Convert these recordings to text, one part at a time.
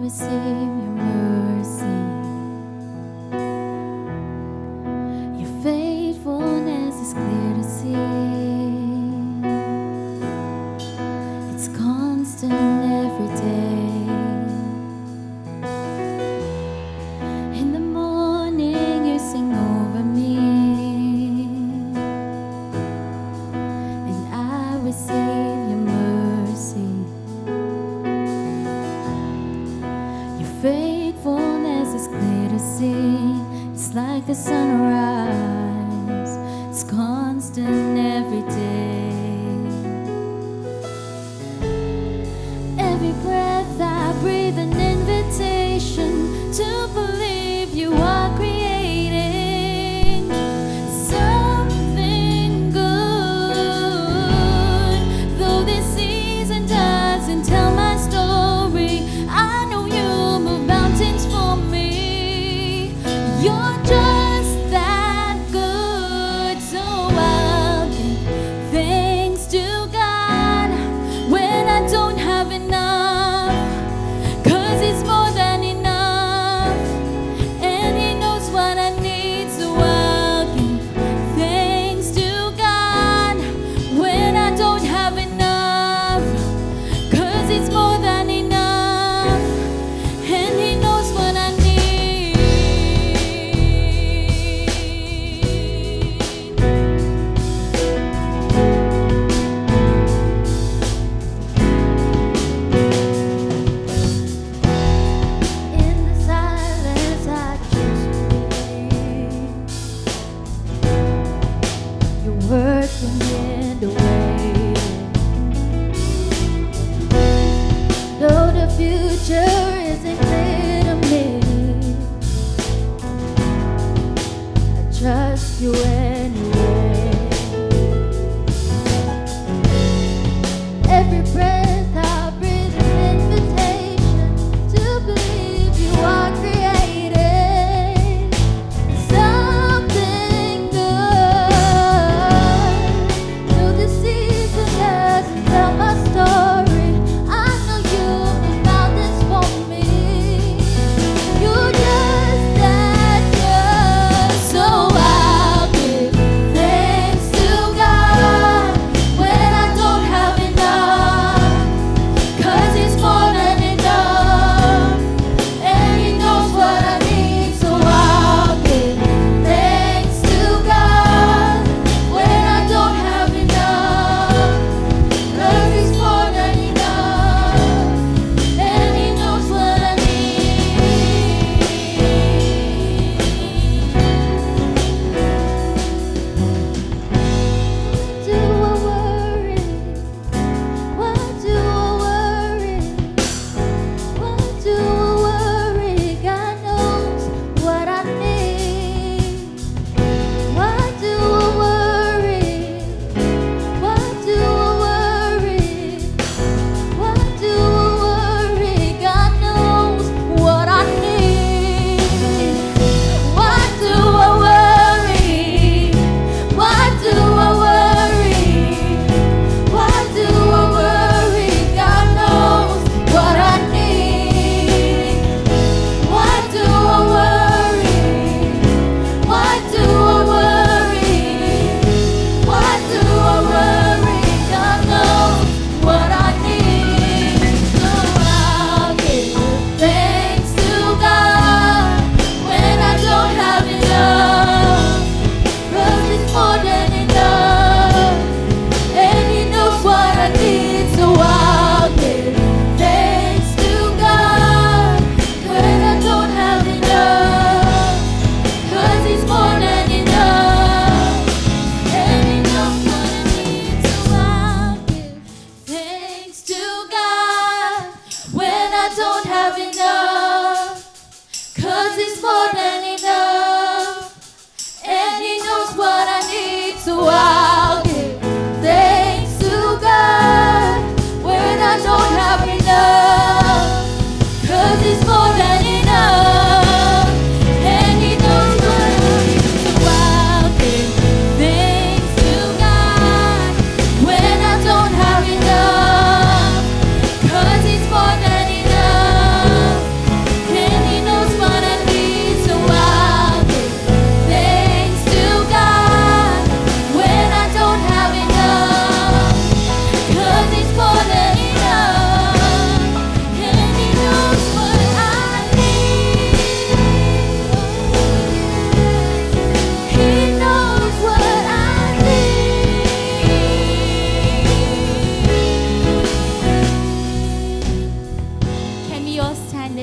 receive your mercy. Your faithfulness is clear to see. It's constant every day. In the morning you sing over me, and I receive your mercy. Your faithfulness is clear to see. It's like the sunrise, it's constant every day. Every breath I breathe an invitation to believe you are creating something good. Though this season doesn't tell my story, I know you move mountains for me. You're just that good, so I'll give thanks to God when I don't have enough, 'cause He's more than enough, and He knows what I need. So I'll give thanks to God when I don't have enough, 'cause He's more than enough, and He knows what I need. In the silence I just breathe. You're working in the way. Though the future isn't clear to me, I trust you anyway. Every breath I breathe an invitation to believe you are creating something good. Though this season doesn't tell my story, I know you move mountains for me.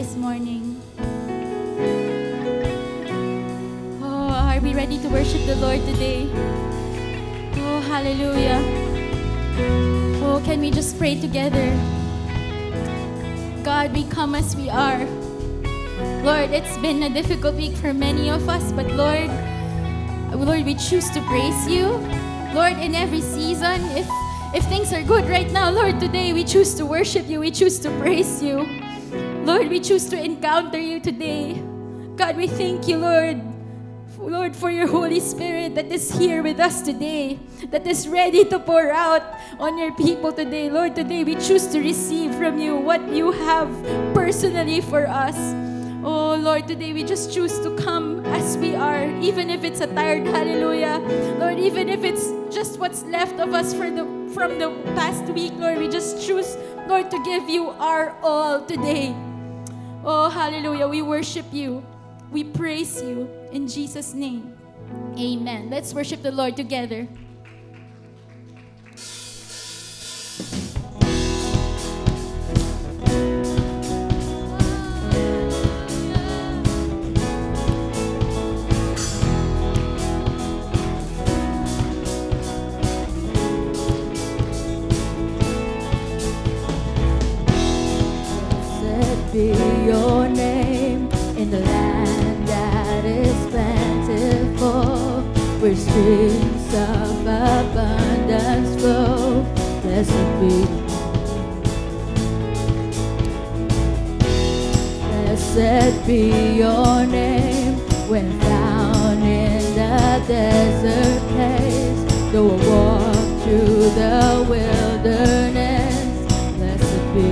this morning. Oh, are we ready to worship the Lord today? Oh, hallelujah. Oh, can we just pray together? God, we come as we are. Lord, it's been a difficult week for many of us, but Lord, we choose to praise you. Lord, in every season, if things are good right now, Lord, today we choose to worship you, we choose to praise you. Lord, we choose to encounter you today. God, we thank you, Lord, for your Holy Spirit that is here with us today, that is ready to pour out on your people today. Lord, today we choose to receive from you what you have personally for us. Oh, Lord, today we just choose to come as we are, even if it's a tired hallelujah. Lord, even if it's just what's left of us from the past week, Lord, we just choose, Lord, to give you our all today. Oh, hallelujah. We worship you. We praise you. In Jesus' name, amen. Let's worship the Lord together. Blessed be your name in the land that is plentiful, where streams of abundance flow. Blessed be, blessed be your name when found in the desert place. Though I walk through the wilderness, blessed be.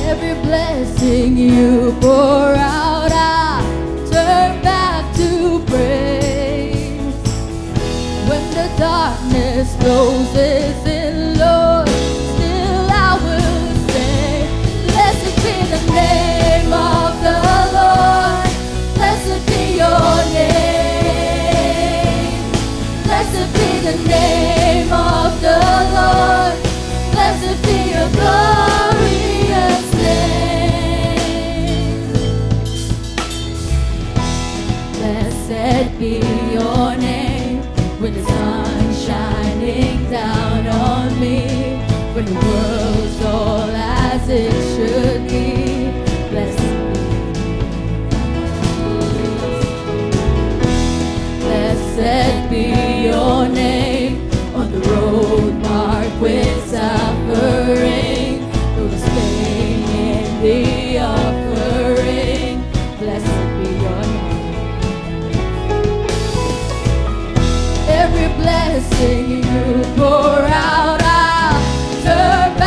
Every blessing you pour out, I turn back to praise. When the darkness closes in, Lord, still I will say, blessed be the name of the Lord. Blessed be your name. Blessed be the name of the Lord. Blessed be your glorious name. Blessed be your name when the sun's shining down on me, when the world's all as it should be. Blessed be your name on the road marked with suffering, through the stain in the offering. Blessed be your name. Every blessing you pour out, I'll turn back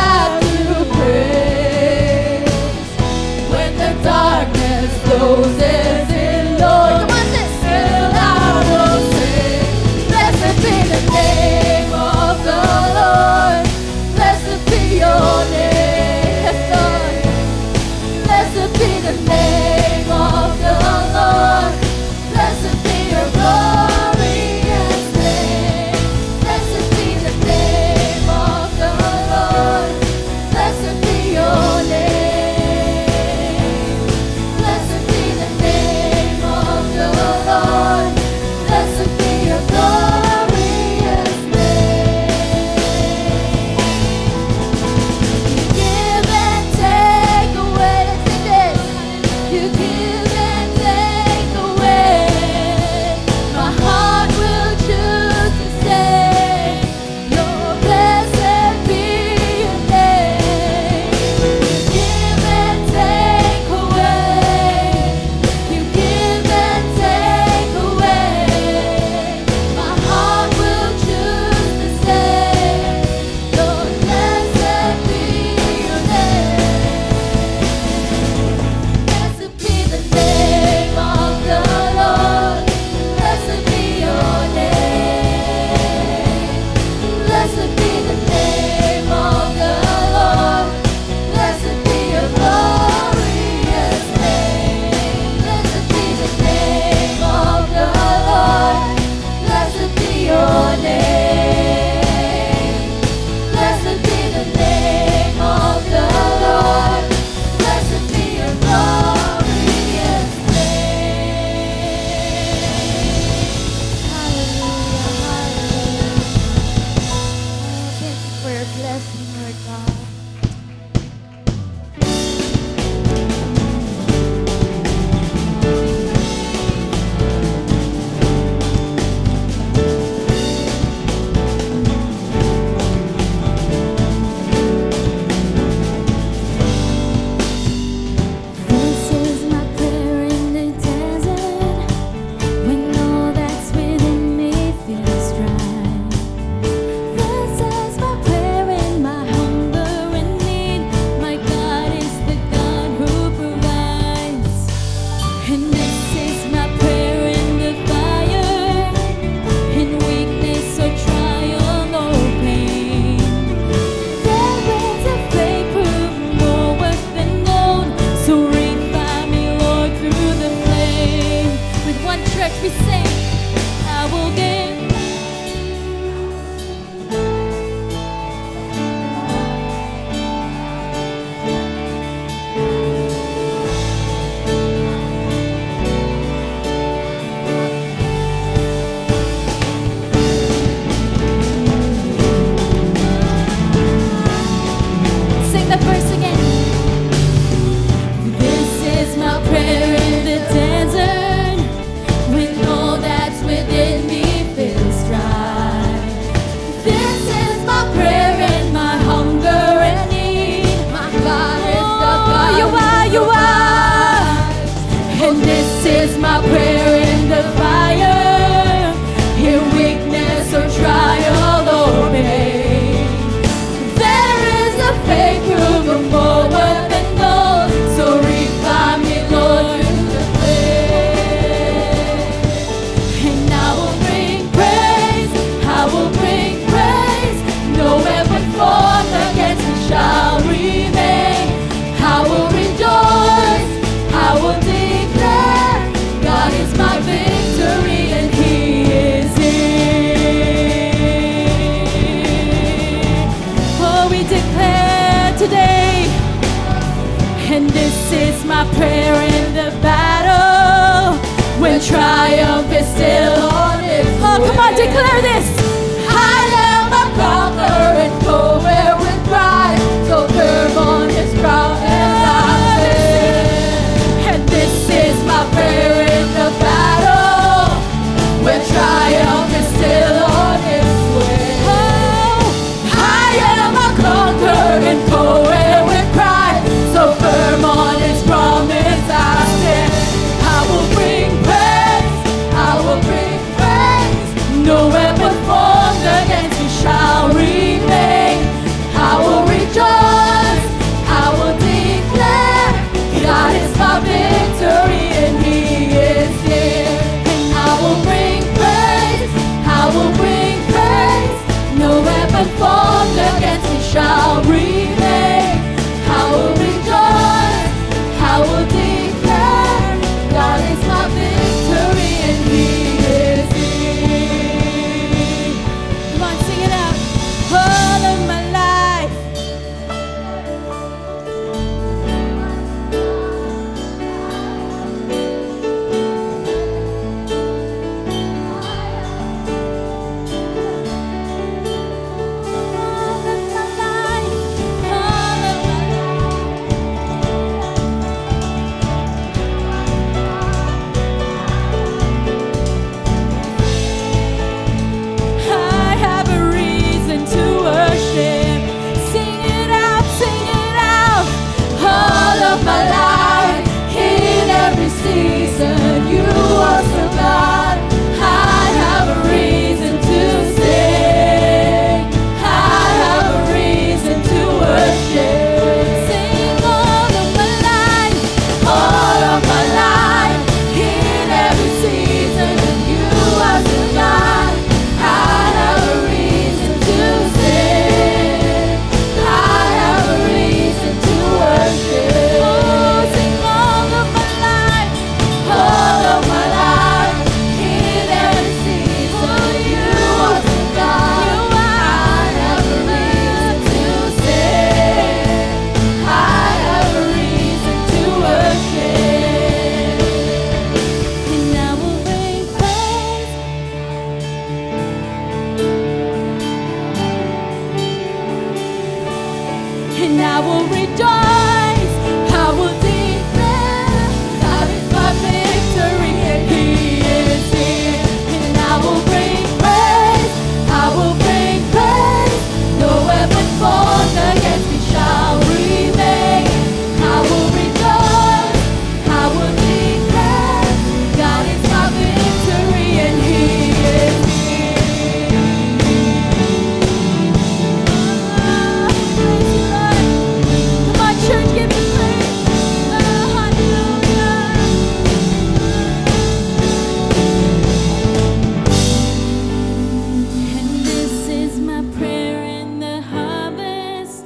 Lord God. This is my prayer in the desert, when all that's within me feels dry. This is my prayer in my hunger and need. My God is the God who provides. And this is my prayer in the fire, in weakness or trial or pain. There is a faith proof more worth than gold, so refine me, Lord, through the flame. With one church we sing, I will give. Sing the verse again. This is my prayer in the desert, when all that's within me feels dry. This is my prayer in my hunger and need. My God is the God you are. And this is my prayer in the fire, in weakness or trial or pain. There is a faith proof of more worth than gold, so refine me, Lord, in the flame. And I will bring praise, I will bring praise. No weapon formed against me shall remain. I will rejoice, I will declare, God is my victory and He is here. Oh, we declare today, and this is my prayer in the battle, when triumph is still on its way. Oh, come on, declare this. I am a conqueror and go where with pride, so firm on His promise I stand. And this is my prayer in the battle, when triumph is still on its way. Oh, I am a conqueror and go where with pride, so firm on His promise I stand. I will bring praise, I will bring praise. No weapon formed and I will rejoice. I will declare God is my victory, and He is here. And I will bring praise. I will bring praise. No weapon formed against me shall remain. I will rejoice. I will declare God is my victory, and He is here. Praise you, Lord. Come on, church, give Him praise. Hallelujah. And this is my prayer in the harvest,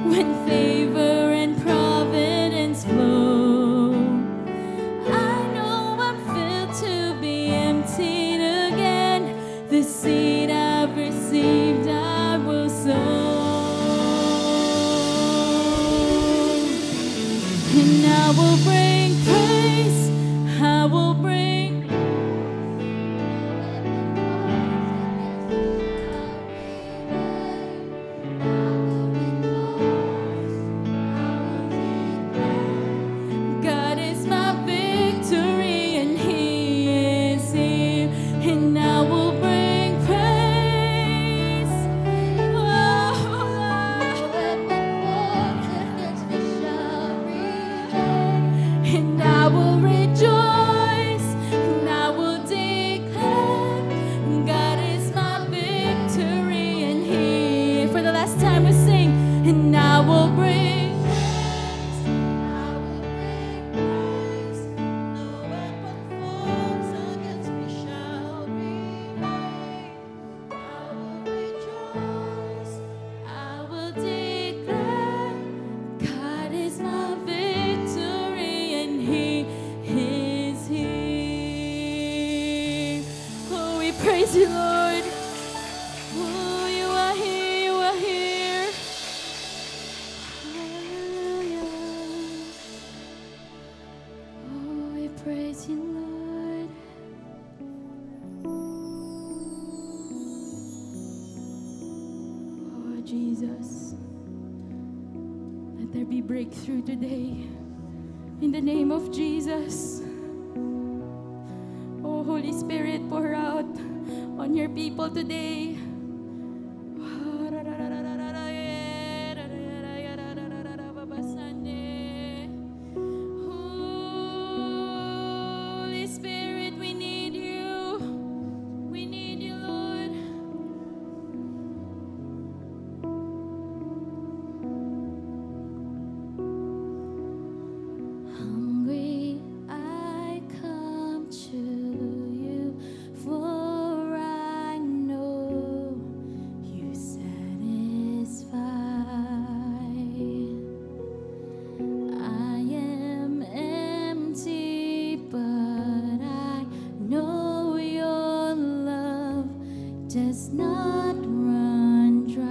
when favor and providence flow. I know I'm filled to be emptied again. The seed I've received I will sow. And I will bring praise. I will bring God is my victory, and He is here. And I will bring praise. And I will rejoice, and I will declare God is my victory, and He. For the last time we sing, and I will bring praise. I will bring praise. No weapon formed against me shall remain. I will rejoice. I will declare God is my victory, and He is here. Oh, we praise you, Lord. Oh, you are here, you are here. Hallelujah. Oh, we praise you, Lord. Oh, Jesus. Let there be breakthrough today. In the name of Jesus. Oh, Holy Spirit, pour out on your people today. Holy Spirit, we need you. We need you, Lord. Hungry, I come to you, for I know you satisfy. I am empty, but I know your love does not run dry.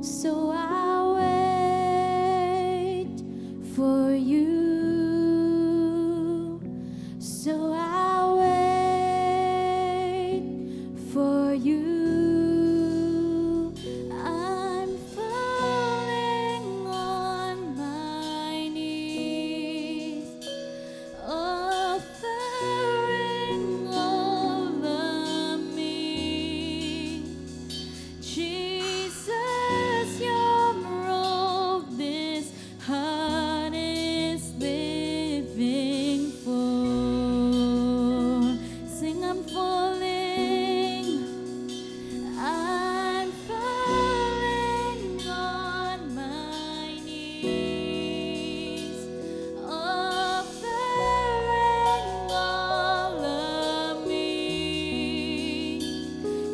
So I'll wait for you. So I'll wait for you. I'm falling on my knees, offering all of me. Jesus, your role, this heart is living for. Sing, I'm falling, I'm falling on my knees, offering all of me.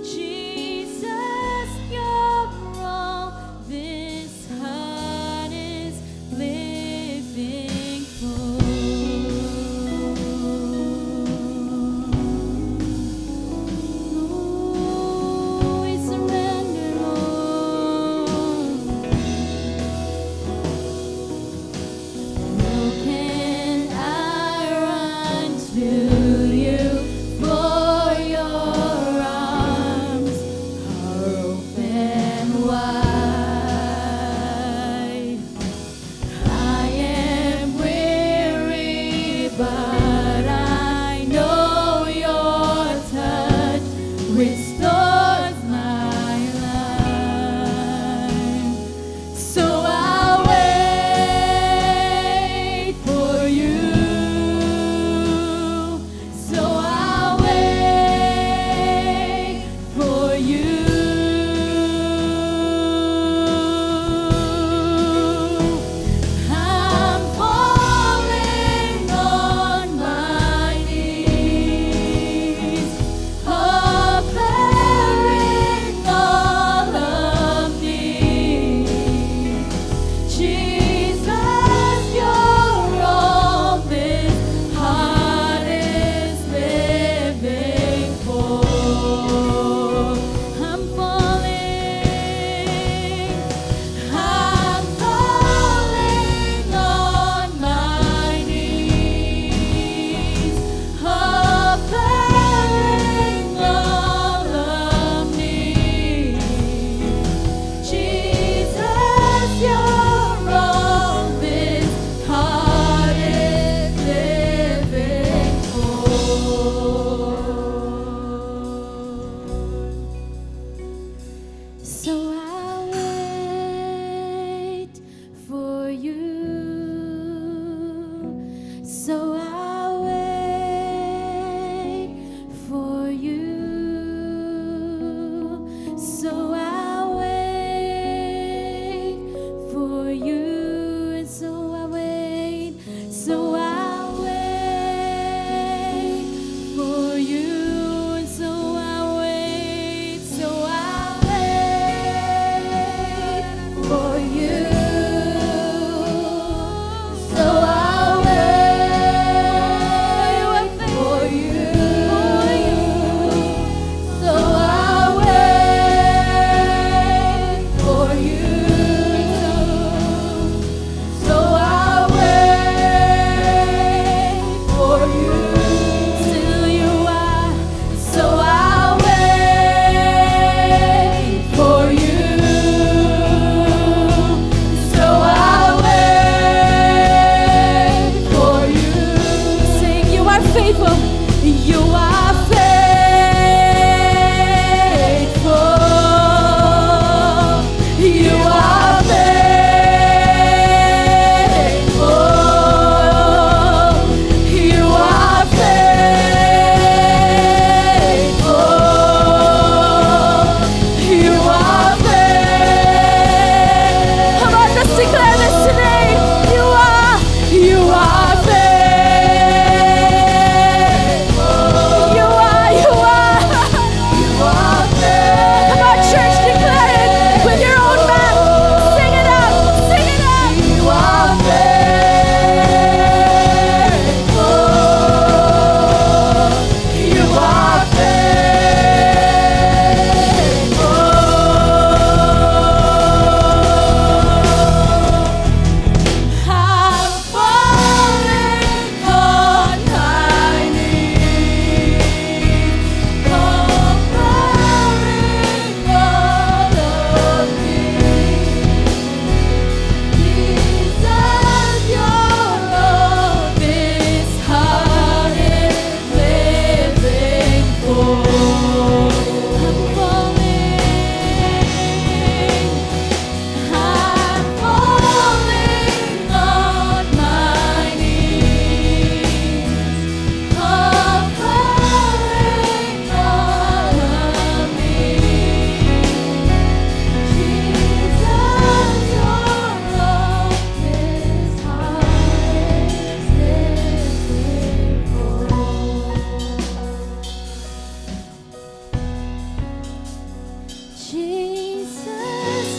Jesus, your role, this heart is living for. Oh, we surrender all. Broken, I run to you, for your arms are open wide.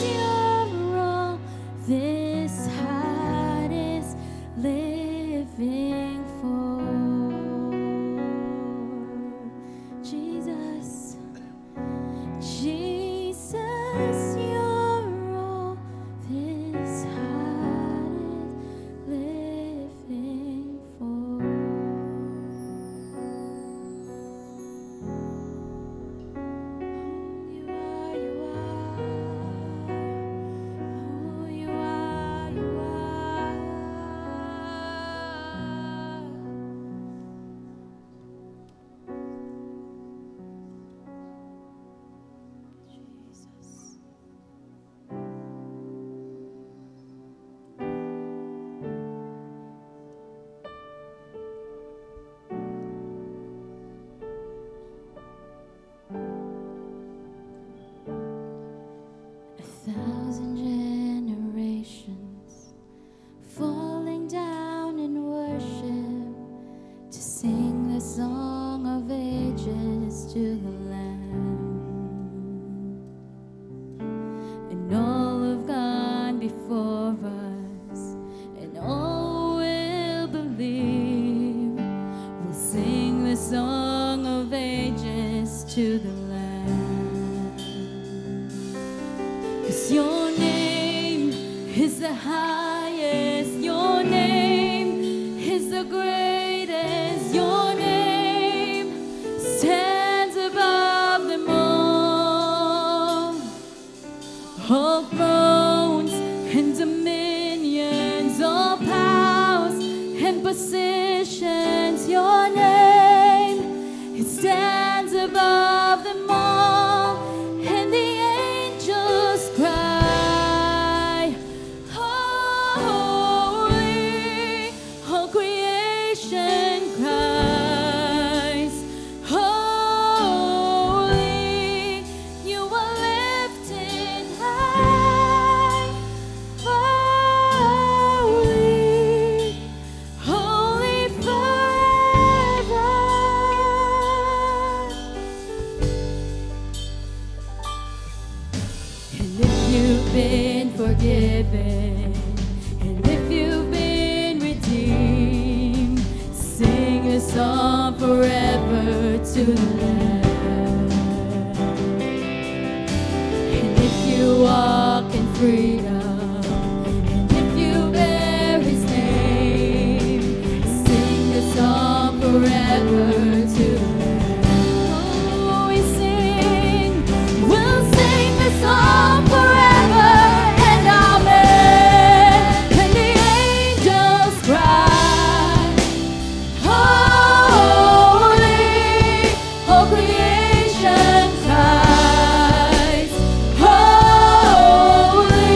you're all this heart is living for. Jesus, Jesus, you're all this heart is living for. You are, you are. Jesus. A thousand generations falling down in worship to sing the song of ages to the Lamb. And all have gone before us, and all will believe. We'll sing the song of ages to the Lamb. 'Cause your name is the highest, your name is the greatest, your name stands above them all. All thrones and dominions, all powers and positions, your name, it stands above them all. And the angels cry, holy, all creation cries, holy, you are lifted high, holy, holy forever. And if you've been forgiven, and if you've been redeemed, sing a song forever to the Lamb. And if you walk in freedom, and if you bear His name, sing a song forever to the Lamb. Oh, we sing, we'll sing the song forever and amen. And the angels cry, holy, all creation cries, holy,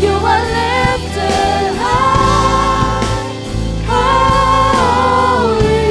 you are lifted high, holy,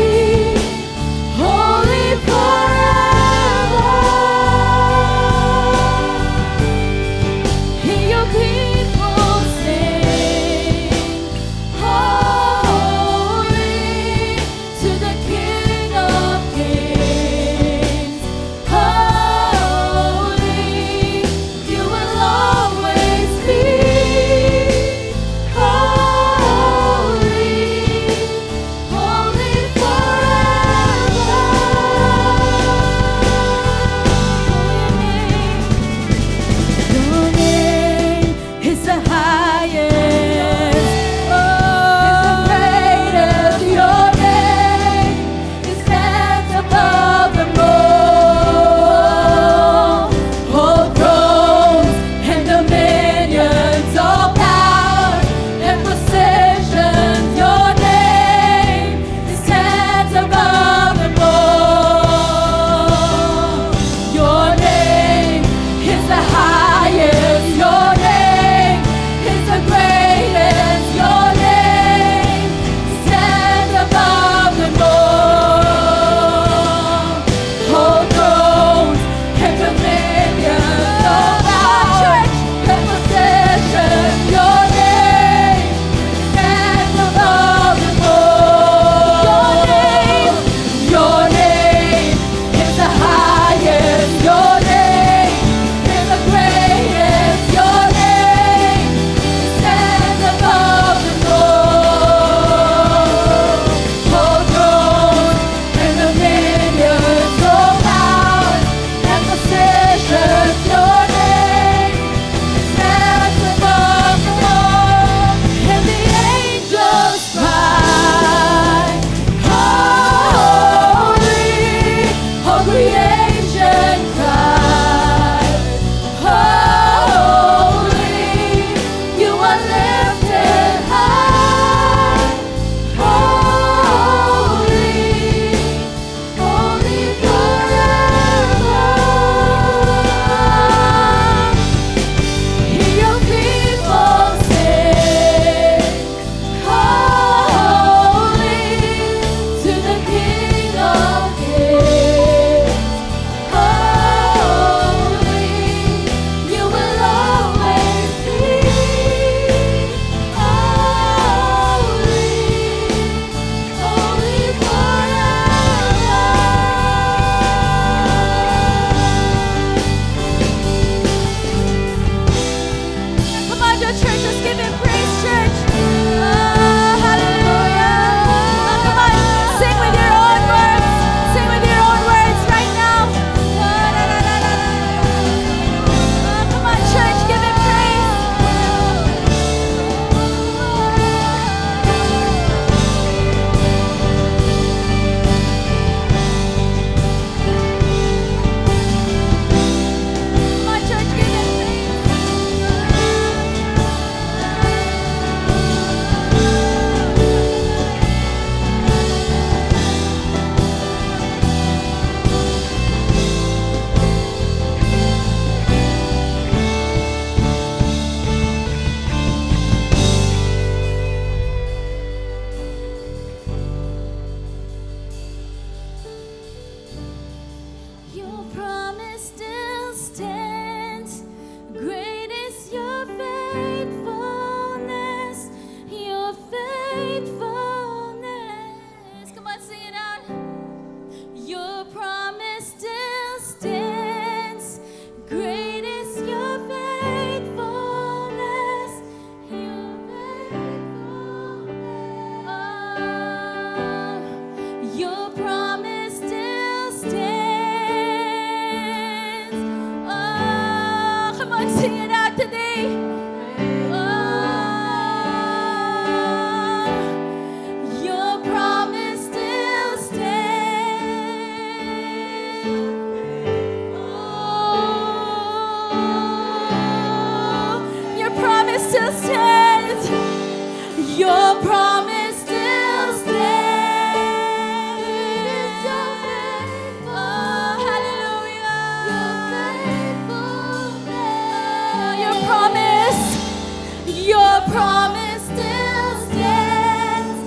Your promise still stands.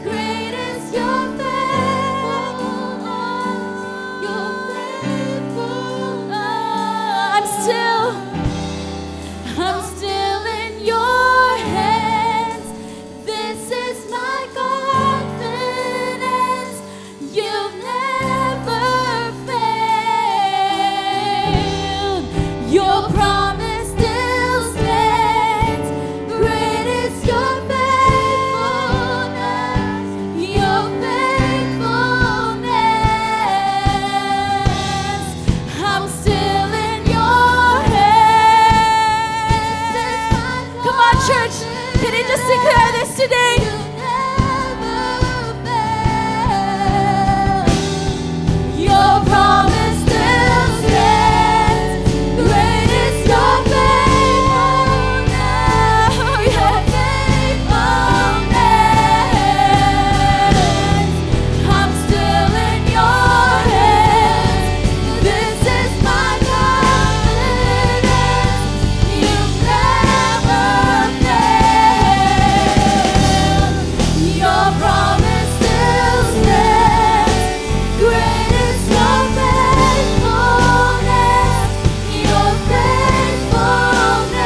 Great is your faithfulness. Your faithfulness. I'm still in your hands. This is my confidence. You've never failed. Your promise still stands. Great is your faithfulness. Your faithfulness. I'm still in your hands. Come on, church. Can you just declare this today? Your promise still stands. Great is your faithfulness. Your faithfulness. I'm still in your hands. This is my confidence. You've never failed. Your promise still stands. Great is your faithfulness. Your faithfulness.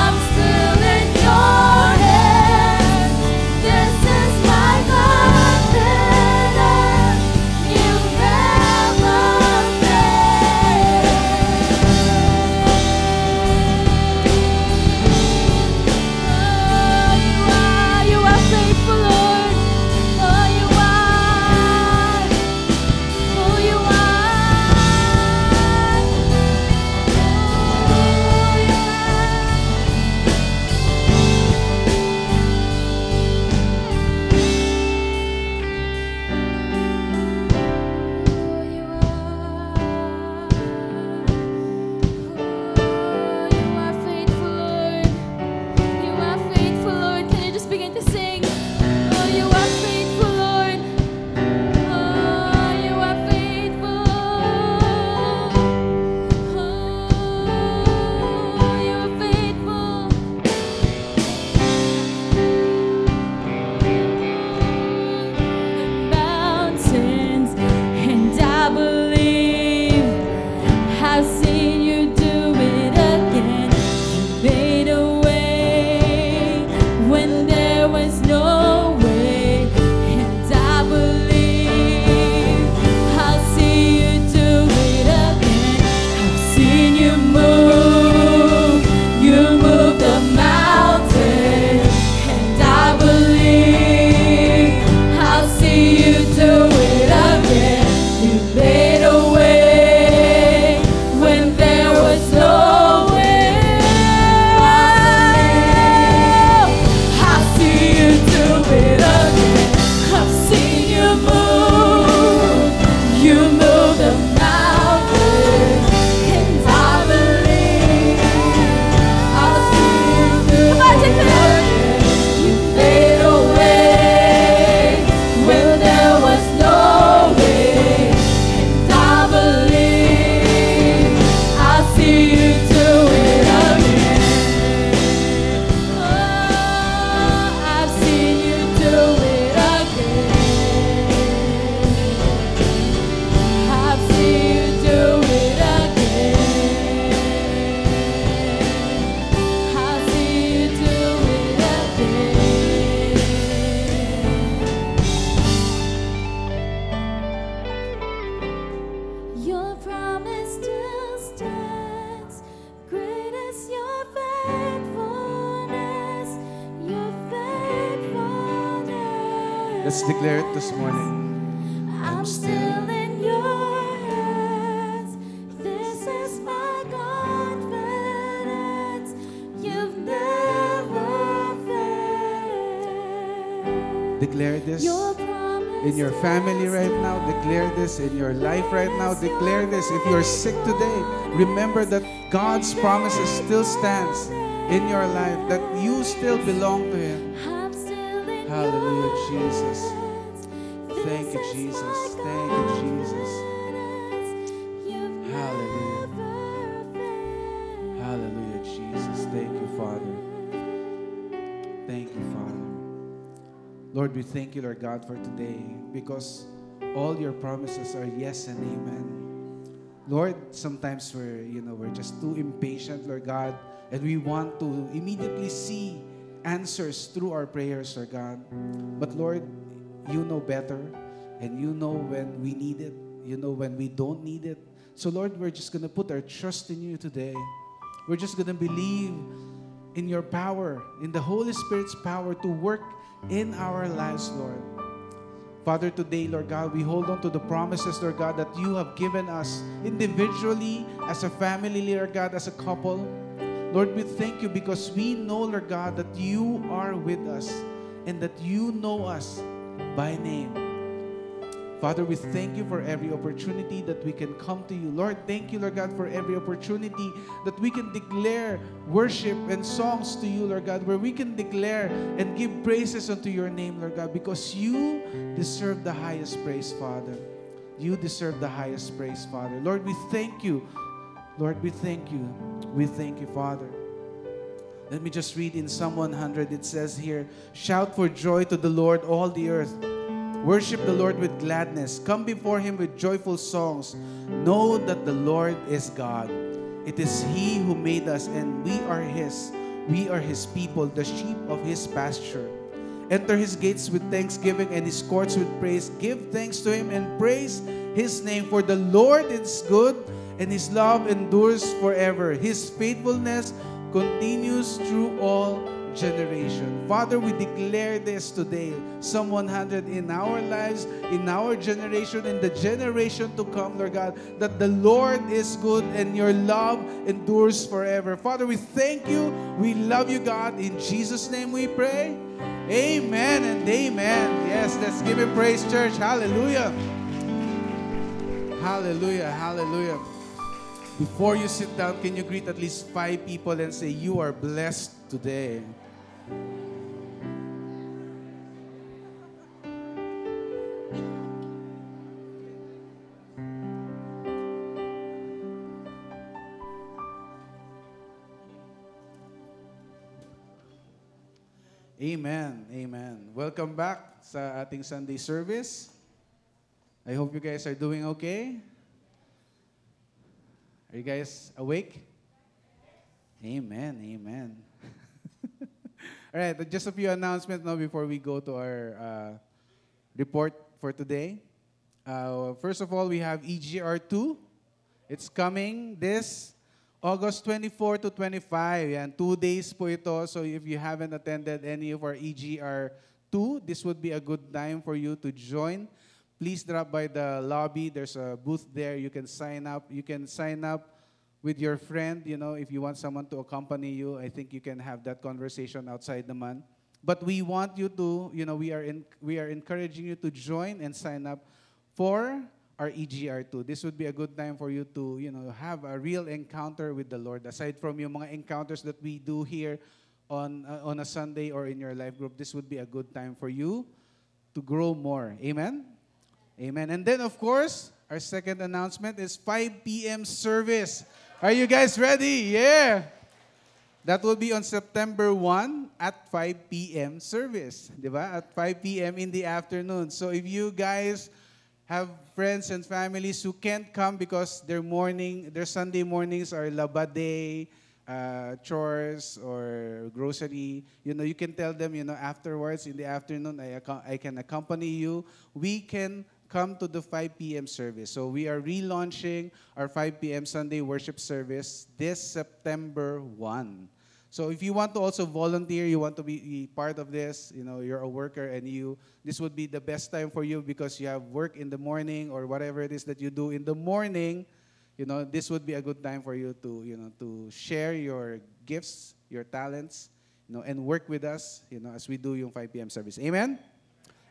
I'm still in your hands. This is my confidence. You've never failed. You are faithful, Lord. Oh, you are. Oh, you are. You are faithful, Lord. You are faithful, Lord. Can you just begin to sing? Oh, you are faithful, Lord. Oh, you are faithful. Oh, you are faithful. Mountains, and I believe I've seen you do it again. You made a way when there was no way, and I believe I'll see you do it again. I've seen you move the mountain, and I believe I'll see you do it again. You made a way when there was no way. I'll see you do it again. I've seen you move the mountain, and I believe I'll see you do it again. You made a way when there was no way, and I believe I'll see you do it again. Oh, I've seen you do it again. I've seen you do it again. I'll see you do it again. Your promise still stands. Great is your faithfulness. Your faithfulness. Let's declare it this morning. I'm still in your hands. This is my confidence. You've never failed. Declare this Your promise in your family right now. Declare this in your life right now. Declare this. If you're sick today, remember that God's promises still stands in your life, that you still belong to Him. I'm still in Hallelujah, your Jesus. hands. Thank you, This is Jesus. my Thank you, Jesus. confidence. You've Hallelujah. never Lord, we thank you, Lord God, for today because all your promises are yes and amen. Lord, sometimes we're just too impatient, Lord God, and we want to immediately see answers through our prayers, Lord God. But Lord, you know better, and you know when we need it, you know when we don't need it. So Lord, we're just going to put our trust in you today. We're just going to believe in your power, in the Holy Spirit's power to work in our lives, Lord. Father, today, Lord God, we hold on to the promises, Lord God, that you have given us individually, as a family, Lord God, as a couple. Lord, we thank you because we know, Lord God, that you are with us and that you know us by name. Father, we thank you for every opportunity that we can come to you. Lord, thank you, Lord God, for every opportunity that we can declare worship and songs to you, Lord God, where we can declare and give praises unto your name, Lord God, because you deserve the highest praise, Father. You deserve the highest praise, Father. Lord, we thank you. Lord, we thank you. We thank you, Father. Let me just read in Psalm 100. It says here, shout for joy to the Lord, all the earth. Worship the Lord with gladness. Come before him with joyful songs. Know that the Lord is God. It is he who made us, and we are his. We are his people, the sheep of his pasture. Enter his gates with thanksgiving and his courts with praise. Give thanks to him and praise his name. For the Lord is good, and his love endures forever. His faithfulness continues through all generation. Father, we declare this today, Psalm 100, in our lives, in our generation, in the generation to come, Lord God, that the Lord is good and your love endures forever. Father, we thank you. We love you, God. In Jesus' name we pray. Amen and amen. Yes, let's give him praise, church. Hallelujah. Hallelujah. Hallelujah. Before you sit down, can you greet at least 5 people and say, you are blessed today. Amen. Amen. Welcome back sa ating Sunday service. I hope you guys are doing okay. Are you guys awake? Amen. Amen. All right, just a few announcements now before we go to our report for today. First of all, we have EGR2. It's coming this August 24 to 25. Yan, 2 days po ito. So if you haven't attended any of our EGR2, this would be a good time for you to join. Please drop by the lobby. There's a booth there. You can sign up. You can sign up with your friend, if you want someone to accompany you. I think you can have that conversation outside naman. But we want you to, we are encouraging you to join and sign up for our EGR2. This would be a good time for you to, have a real encounter with the Lord. Aside from yung mga encounters that we do here on a Sunday or in your life group, this would be a good time for you to grow more. Amen? Amen. And then, of course, our second announcement is 5 p.m. service. Are you guys ready? Yeah. That will be on September 1 at 5 p.m. service. Diba? At 5 p.m. in the afternoon. So if you guys have friends and families who can't come because their Sunday mornings are Laba Day, chores or grocery, you can tell them, afterwards in the afternoon, I can accompany you. We can come to the 5 p.m. service. So we are relaunching our 5 p.m. Sunday worship service this September 1. So if you want to also volunteer, you want to be part of this, you're a worker and this would be the best time for you because you have work in the morning or whatever it is that you do in the morning, this would be a good time for you to, to share your gifts, your talents, and work with us, as we do yung 5 p.m. service. Amen?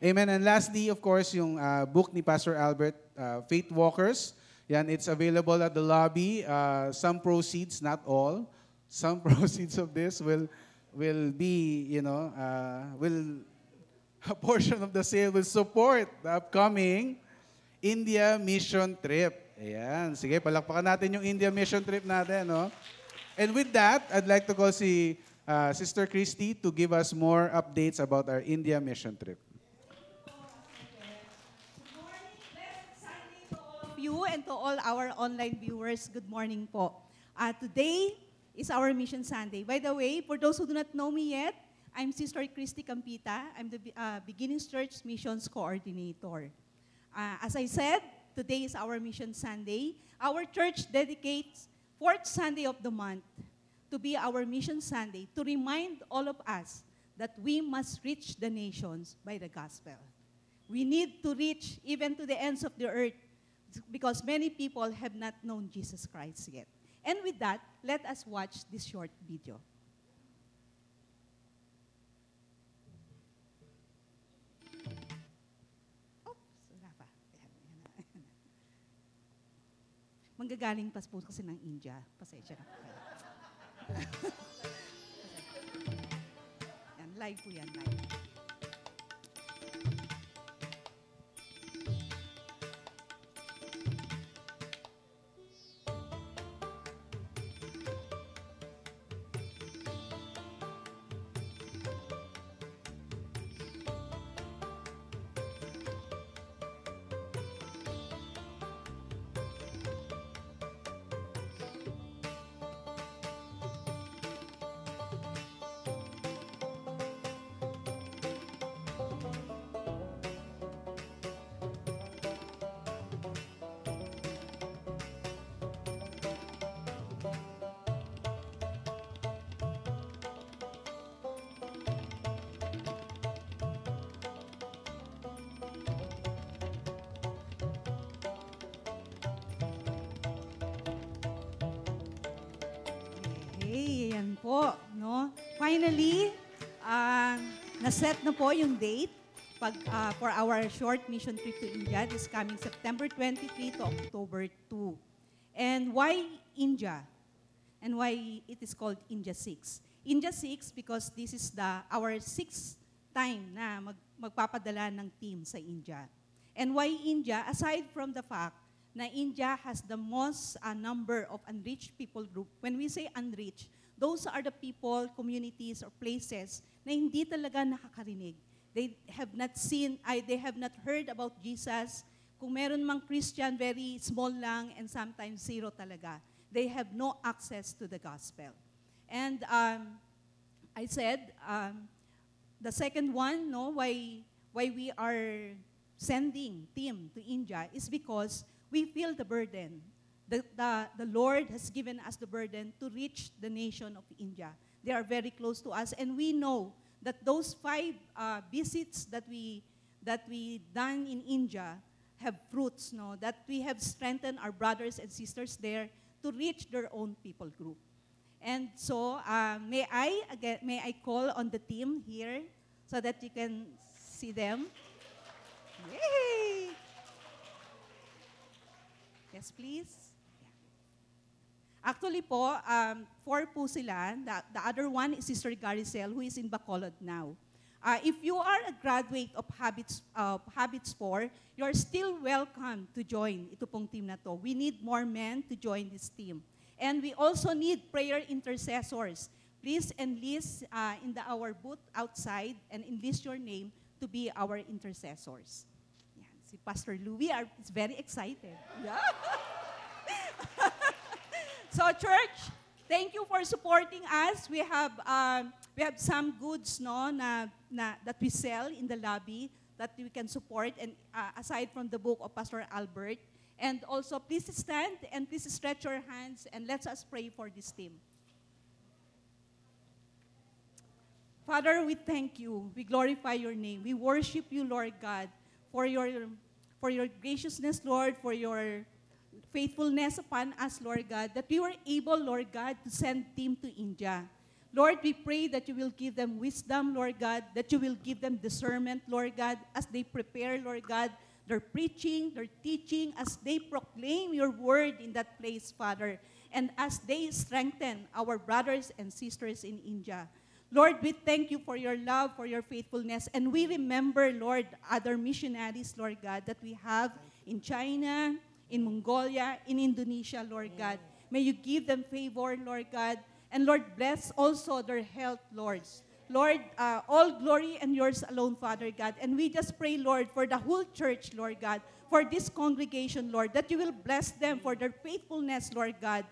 Amen. And lastly, of course, yung book ni Pastor Albert, Faith Walkers. Yan, it's available at the lobby. Some proceeds, not all, some proceeds of this will be, a portion of the sale will support the upcoming India mission trip. Ayan. Sige, palakpakan natin yung India mission trip natin, no? And with that, I'd like to call si Sister Christy to give us more updates about our India mission trip. and to all our online viewers, good morning po. Today is our Mission Sunday. By the way, for those who do not know me yet, I'm Sister Christy Campita. I'm the Beginnings Church Missions Coordinator. As I said, today is our Mission Sunday. Our church dedicates fourth Sunday of the month to be our Mission Sunday, to remind all of us that we must reach the nations by the gospel. We need to reach even to the ends of the earth because many people have not known Jesus Christ yet. And with that, let us watch this short video. Manggagaling pas po kasi ng India. Pasensya na po kayo. Yan, live po yan, live. Okay, yan po, no? Finally, naset na po yung date for our short mission trip to India this coming September 23 to October 2. And why India? And why it is called India 6? India 6 because this is our sixth time na magpapadala ng team sa India. And why India? Aside from the fact na India has the most number of unreached people group. When we say unreached, those are the people, communities, or places na hindi talaga nakakarinig. They have not seen, they have not heard about Jesus. Kung meron mang Christian, very small lang and sometimes zero talaga. They have no access to the gospel. And I said, the second one, no, why we are sending team to India is because we feel the burden. The Lord has given us the burden to reach the nation of India. They are very close to us, and we know that those 5 visits that we done in India have fruits, no? That we have strengthened our brothers and sisters there to reach their own people group. And so, may I call on the team here so that you can see them. Yay! Yes, please. Yeah. Actually po, 4 po sila. The other one is Sister Garicel, who is in Bacolod now. If you are a graduate of Habits 4, you're still welcome to join ito pong team na to. We need more men to join this team. And we also need prayer intercessors. Please enlist in our booth outside and enlist your name to be our intercessors. Si Pastor Louie is very excited. Yeah. So church, thank you for supporting us. We have some goods, no, that we sell in the lobby that we can support, and aside from the book of Pastor Albert. And also, please stand and please stretch your hands and let us pray for this team. Father, we thank you. We glorify your name. We worship you, Lord God, for your graciousness, Lord, for your faithfulness upon us, Lord God, that we were able, Lord God, to send team to India. Lord, we pray that you will give them wisdom, Lord God, that you will give them discernment, Lord God, as they prepare, Lord God, their preaching, their teaching, as they proclaim your word in that place, Father, and as they strengthen our brothers and sisters in India. Lord, we thank you for your love, for your faithfulness, and we remember, Lord, other missionaries, Lord God, that we have in China, in Mongolia, in Indonesia, Lord God. May you give them favor, Lord God, and Lord, bless also their health, Lord. Lord, all glory and yours alone, Father God. And we just pray, Lord, for the whole church, Lord God, for this congregation, Lord, that you will bless them for their faithfulness, Lord God,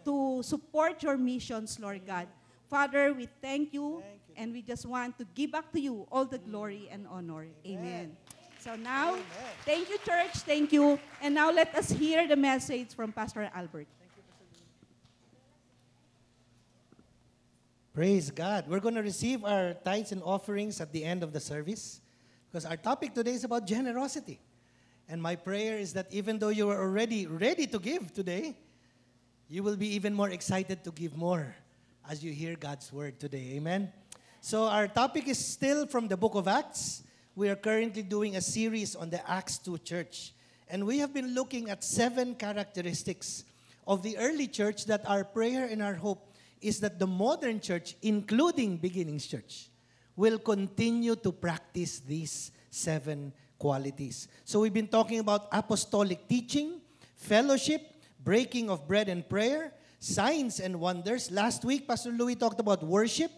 to support your missions, Lord God. Father, we thank you, and we just want to give back to you all the glory and honor. Amen. So now, thank you, church. Thank you. And now let us hear the message from Pastor Albert. Praise God. We're going to receive our tithes and offerings at the end of the service because our topic today is about generosity. And my prayer is that even though you are already ready to give today, you will be even more excited to give more as you hear God's word today. Amen. So our topic is still from the book of Acts. We are currently doing a series on the Acts 2 church. And we have been looking at 7 characteristics of the early church that our prayer and our hope is that the modern church, including Beginnings Church, will continue to practice these 7 qualities. So we've been talking about apostolic teaching, fellowship, breaking of bread and prayer, signs and wonders. Last week, Pastor Louis talked about worship.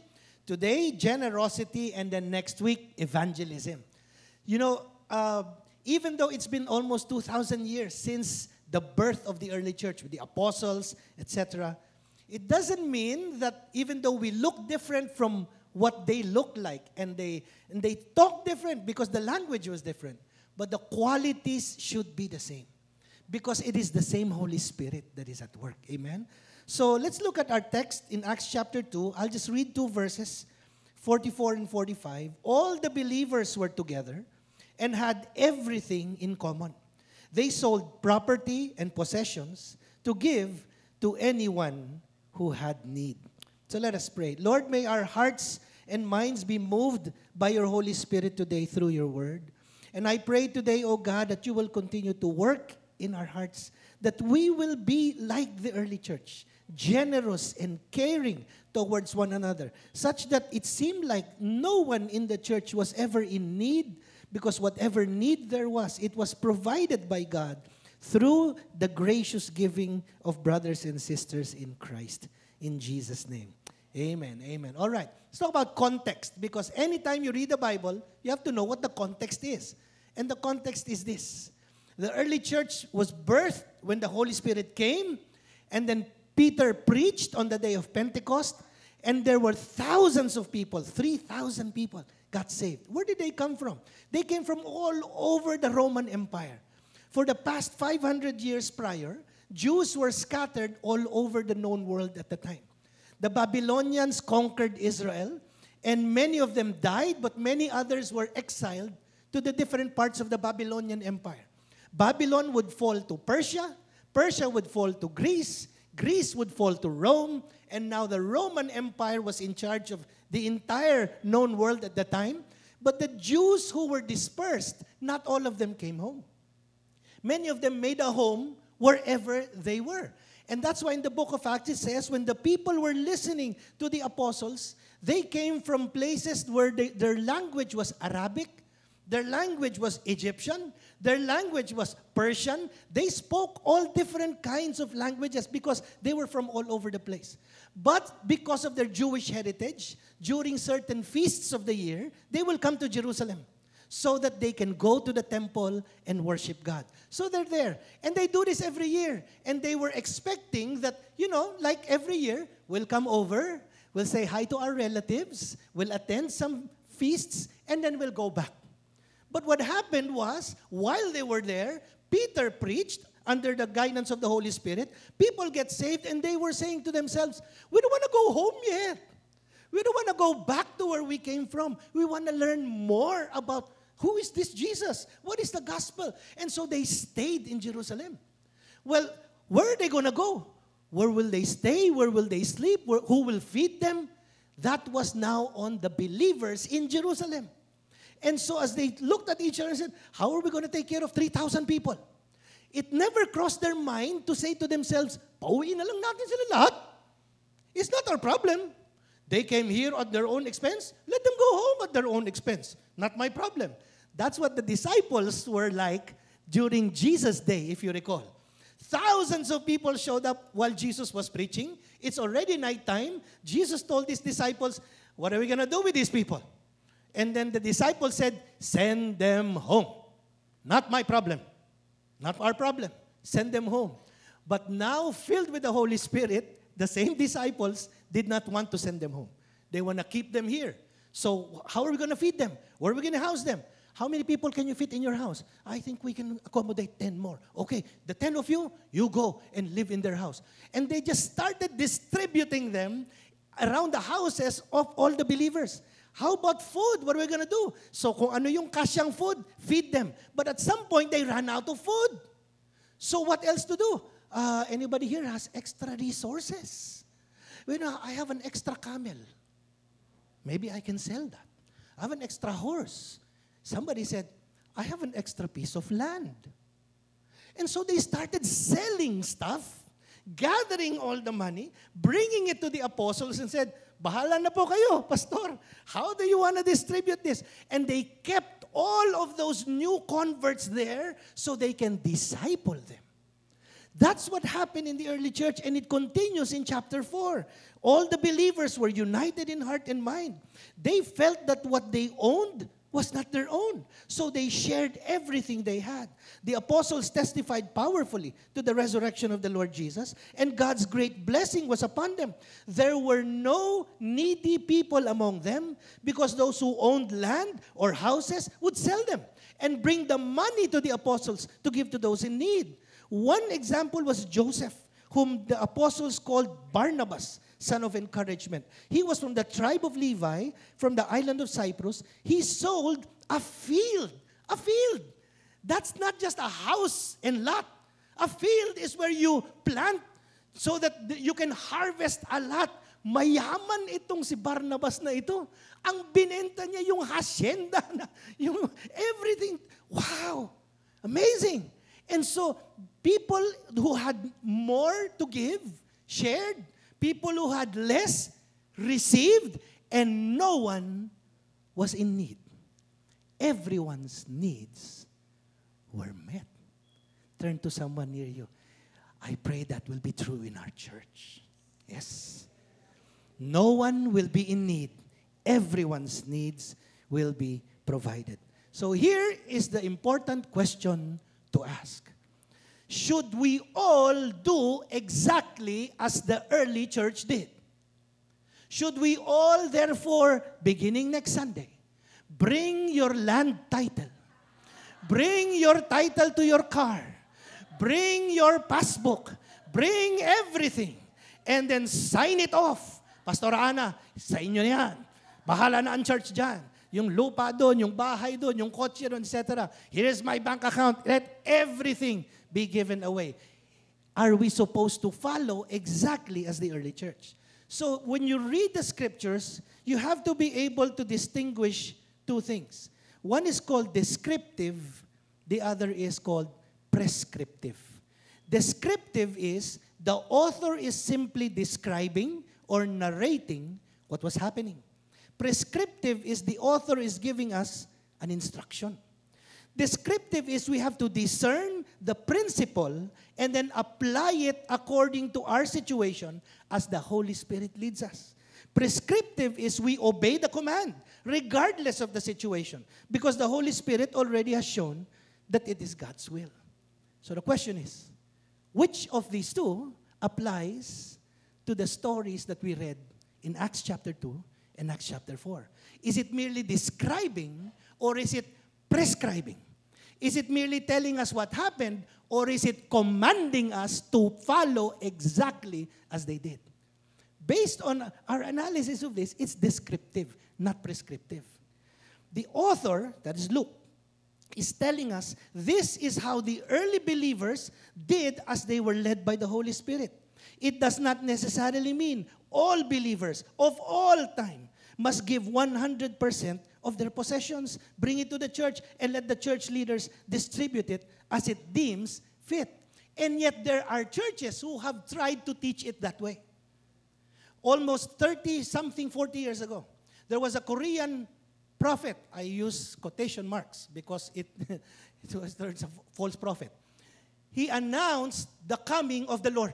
Today, generosity, and then next week, evangelism. You know, even though it's been almost 2,000 years since the birth of the early church with the apostles, etc., it doesn't mean that even though we look different from what they look like and they talk different because the language was different, but the qualities should be the same because it is the same Holy Spirit that is at work. Amen? So let's look at our text in Acts chapter 2. I'll just read 2 verses, 44 and 45. All the believers were together and had everything in common. They sold property and possessions to give to anyone who had need. So let us pray. Lord, may our hearts and minds be moved by your Holy Spirit today through your word. And I pray today, O God, that you will continue to work in our hearts, that we will be like the early church, generous and caring towards one another, such that it seemed like no one in the church was ever in need, because whatever need there was, it was provided by God through the gracious giving of brothers and sisters in Christ. In Jesus' name. Amen. Amen. All right. Let's talk about context, because anytime you read the Bible, you have to know what the context is. And the context is this. The early church was birthed when the Holy Spirit came, and then Peter preached on the day of Pentecost, and there were thousands of people, 3,000 people got saved. Where did they come from? They came from all over the Roman Empire. For the past 500 years prior, Jews were scattered all over the known world at the time. The Babylonians conquered Israel, and many of them died, but many others were exiled to the different parts of the Babylonian Empire. Babylon would fall to Persia, Persia would fall to Greece, Greece would fall to Rome, and now the Roman Empire was in charge of the entire known world at the time. But the Jews who were dispersed, not all of them came home. Many of them made a home wherever they were. And that's why in the book of Acts it says, when the people were listening to the apostles, they came from places where their language was Arabic, their language was Egyptian, their language was Persian. They spoke all different kinds of languages because they were from all over the place. But because of their Jewish heritage, during certain feasts of the year, they will come to Jerusalem so that they can go to the temple and worship God. So they're there. And they do this every year. And they were expecting that, like every year, we'll come over, we'll say hi to our relatives, we'll attend some feasts, and then we'll go back. But what happened was, while they were there, Peter preached under the guidance of the Holy Spirit. People get saved, and they were saying to themselves, we don't want to go home yet. We don't want to go back to where we came from. We want to learn more about who is this Jesus? What is the gospel? And so they stayed in Jerusalem. Well, where are they going to go? Where will they stay? Where will they sleep? Who will feed them? That was now on the believers in Jerusalem. And so as they looked at each other and said, how are we going to take care of 3,000 people? It never crossed their mind to say to themselves, pauwiin na lang natin sila lahat. It's not our problem. They came here at their own expense. Let them go home at their own expense. Not my problem. That's what the disciples were like during Jesus' day, if you recall. Thousands of people showed up while Jesus was preaching. It's already nighttime. Jesus told his disciples, what are we going to do with these people? And then the disciples said, send them home. Not my problem. Not our problem. Send them home. But now, filled with the Holy Spirit, the same disciples did not want to send them home. They want to keep them here. So how are we going to feed them? Where are we going to house them? How many people can you fit in your house? I think we can accommodate 10 more. Okay, the 10 of you, you go and live in their house. And they just started distributing them around the houses of all the believers. How about food? What are we going to do? So kung ano yung kasyang food, feed them. But at some point, they ran out of food. So what else to do? Anybody here has extra resources? You know, I have an extra camel. Maybe I can sell that. I have an extra horse. Somebody said, I have an extra piece of land. And so they started selling stuff, gathering all the money, bringing it to the apostles and said, bahala na po kayo, pastor. How do you want to distribute this? And they kept all of those new converts there so they can disciple them. That's what happened in the early church, and it continues in chapter 4. All the believers were united in heart and mind. They felt that what they owned was not their own. So they shared everything they had. The apostles testified powerfully to the resurrection of the Lord Jesus, and God's great blessing was upon them. There were no needy people among them, because those who owned land or houses would sell them and bring the money to the apostles to give to those in need. One example was Joseph, whom the apostles called Barnabas, son of encouragement. He was from the tribe of Levi, from the island of Cyprus. He sold a field. A field. That's not just a house and lot. A field is where you plant so that you can harvest a lot. Mayaman itong si Barnabas na ito. Ang binenta niya yung hacienda na, yung everything. Wow! Amazing! And so, people who had more to give, shared. People who had less, received. And no one was in need. Everyone's needs were met. Turn to someone near you. I pray that will be true in our church. Yes. No one will be in need. Everyone's needs will be provided. So here is the important question to ask. Should we all do exactly as the early church did? Should we all, therefore, beginning next Sunday, bring your land title, bring your title to your car, bring your passbook, bring everything, and then sign it off? Pastor Ana, sa inyo na yan. Bahala na ang church dyan. Yung lupa doon, yung bahay doon, yung kotse doon, etc. Here's my bank account. Let everything be given away. Are we supposed to follow exactly as the early church? So when you read the scriptures, you have to be able to distinguish two things. One is called descriptive, the other is called prescriptive. Descriptive is the author is simply describing or narrating what was happening. Prescriptive is the author is giving us an instruction. Descriptive is we have to discern the principle and then apply it according to our situation as the Holy Spirit leads us. Prescriptive is we obey the command regardless of the situation because the Holy Spirit already has shown that it is God's will. So the question is, which of these two applies to the stories that we read in Acts chapter 2 and Acts chapter 4? Is it merely describing or is it prescribing? Is it merely telling us what happened or is it commanding us to follow exactly as they did? Based on our analysis of this, it's descriptive, not prescriptive. The author, that is Luke, is telling us this is how the early believers did as they were led by the Holy Spirit. It does not necessarily mean all believers of all time must give 100% of their possessions, bring it to the church, and let the church leaders distribute it as it deems fit. And yet there are churches who have tried to teach it that way. Almost 30-something, 40 years ago, there was a Korean prophet. I use quotation marks because it was a false prophet. He announced the coming of the Lord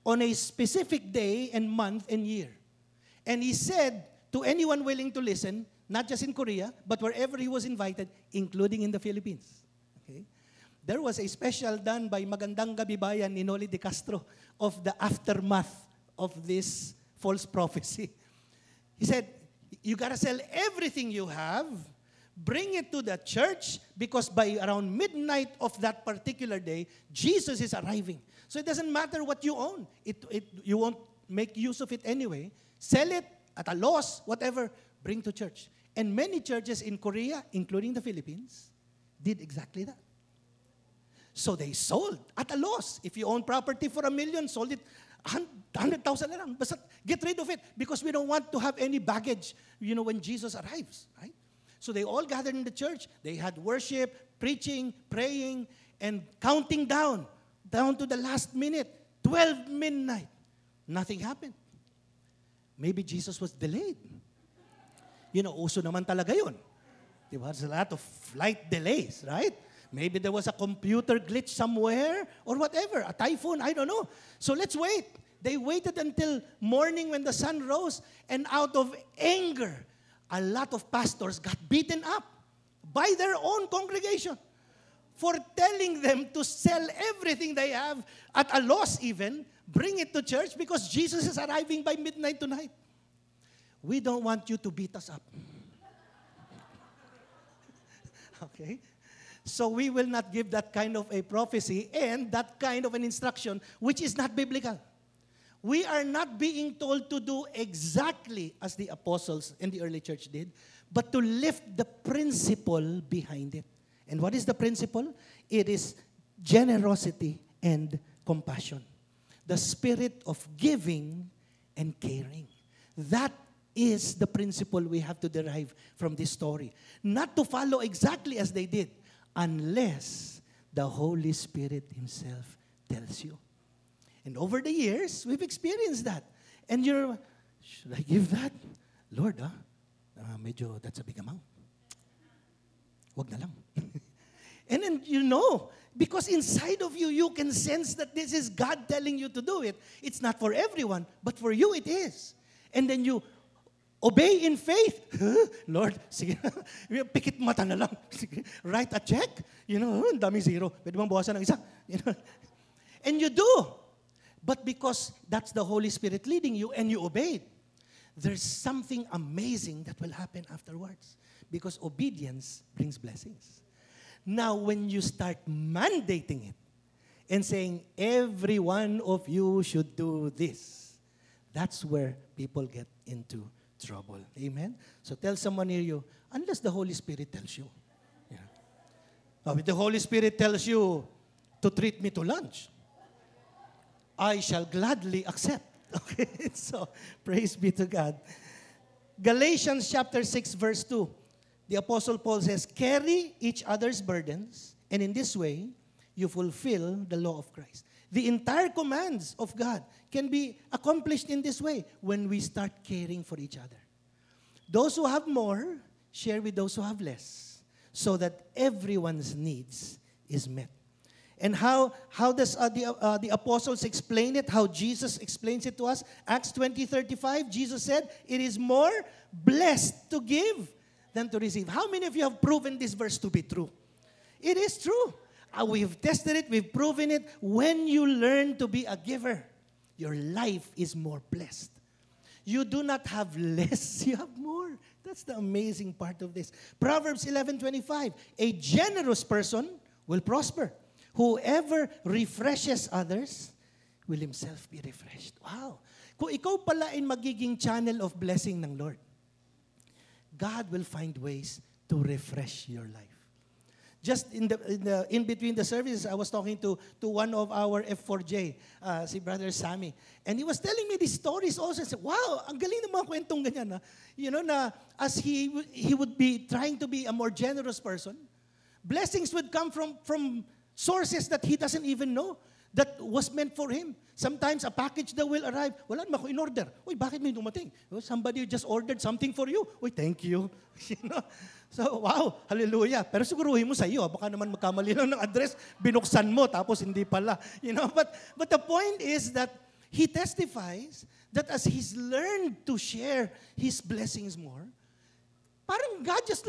on a specific day and month and year. And he said to anyone willing to listen, not just in Korea, but wherever he was invited, including in the Philippines. Okay? there was a special done by Magandang Gabi Bayan ni Noli De Castro of the aftermath of this false prophecy. He said, you gotta sell everything you have, bring it to the church, because by around midnight of that particular day, Jesus is arriving. So it doesn't matter what you own. You won't make use of it anyway. Sell it at a loss, whatever, bring to church. And many churches in Korea, including the Philippines, did exactly that. So they sold at a loss. If you own property for $1 million, sold it 100,000 na lang. Basta get rid of it because we don't want to have any baggage, when Jesus arrives, right? So they all gathered in the church. They had worship, preaching, praying, and counting down to the last minute, 12 midnight. Nothing happened. Maybe Jesus was delayed. Uso naman talaga yun. There was a lot of flight delays, right? Maybe there was a computer glitch somewhere or whatever, a typhoon, I don't know. So let's wait. They waited until morning when the sun rose, and out of anger, a lot of pastors got beaten up by their own congregation for telling them to sell everything they have at a loss even, bring it to church because Jesus is arriving by midnight tonight. We don't want you to beat us up. Okay? So we will not give that kind of a prophecy and that kind of an instruction which is not biblical. We are not being told to do exactly as the apostles and the early church did, but to lift the principle behind it. And what is the principle? It is generosity and compassion. The spirit of giving and caring. That is the principle we have to derive from this story. Not to follow exactly as they did, unless the Holy Spirit Himself tells you. And over the years, we've experienced that. And you're, should I give that? Lord, medyo that's a big amount. Wag na lang. And then because inside of you, you can sense that this is God telling you to do it. It's not for everyone, but for you it is. And then you obey in faith. Lord, sige, pikit mata na lang. Sige, write a check. Dami zero. Pwede bang bawasan ng isa? And you do. But because that's the Holy Spirit leading you and you obeyed, there's something amazing that will happen afterwards. Because obedience brings blessings. Now, when you start mandating it and saying, every one of you should do this, that's where people get into trouble. Amen? So tell someone near you, unless the Holy Spirit tells you. If the Holy Spirit tells you to treat me to lunch, I shall gladly accept. Okay? So, praise be to God. Galatians chapter 6, verse 2. The Apostle Paul says, carry each other's burdens, and in this way, you fulfill the law of Christ. The entire commands of God can be accomplished in this way when we start caring for each other. Those who have more, share with those who have less, so that everyone's needs is met. And how does the apostles explain it? How Jesus explains it to us? Acts 20:35, Jesus said, it is more blessed to give than to receive. How many of you have proven this verse to be true? It is true. We've tested it, we've proven it. When you learn to be a giver, your life is more blessed. You do not have less, you have more. That's the amazing part of this. Proverbs 11:25, a generous person will prosper. Whoever refreshes others will himself be refreshed. Wow. Kung ikaw pala ay magiging channel of blessing ng Lord, God will find ways to refresh your life. Just in between the services, I was talking to one of our F4J, si Brother Sammy. And he was telling me these stories also. I said, wow, ang galing ng mga kwentong ganyan. Na as he would be trying to be a more generous person, blessings would come from sources that he doesn't even know that was meant for him. Sometimes a package that will arrive, wala naman ako in order. Uy, bakit may dumating? Well, somebody just ordered something for you. Uy, thank you. So, wow, hallelujah. Pero siguruhin mo sa iyo, baka naman magkamali lang ng address, binuksan mo, tapos hindi pala. But the point is that he testifies that as he's learned to share his blessings more, parang God just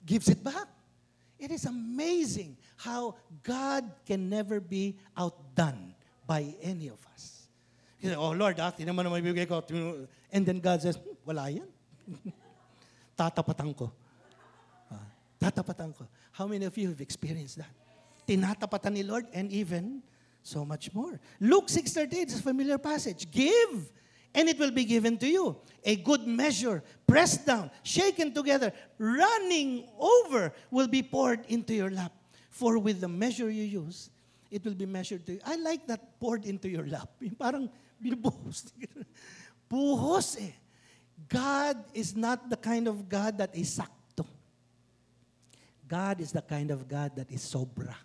gives it back. It is amazing how God can never be outdone by any of us. You say, oh Lord, naman na maibigay ko. And then God says, wala yan. Tatapatan ko. Tatapatan ko. How many of you have experienced that? Tinatapatan ni Lord and even so much more. Luke 6:38 is a familiar passage. Give, and it will be given to you. A good measure, pressed down, shaken together, running over, will be poured into your lap. For with the measure you use, it will be measured to you. I like that, poured into your lap. Yung parang binubuhos. Buhos eh. God is not the kind of God that is sakto. God is the kind of God that is sobra.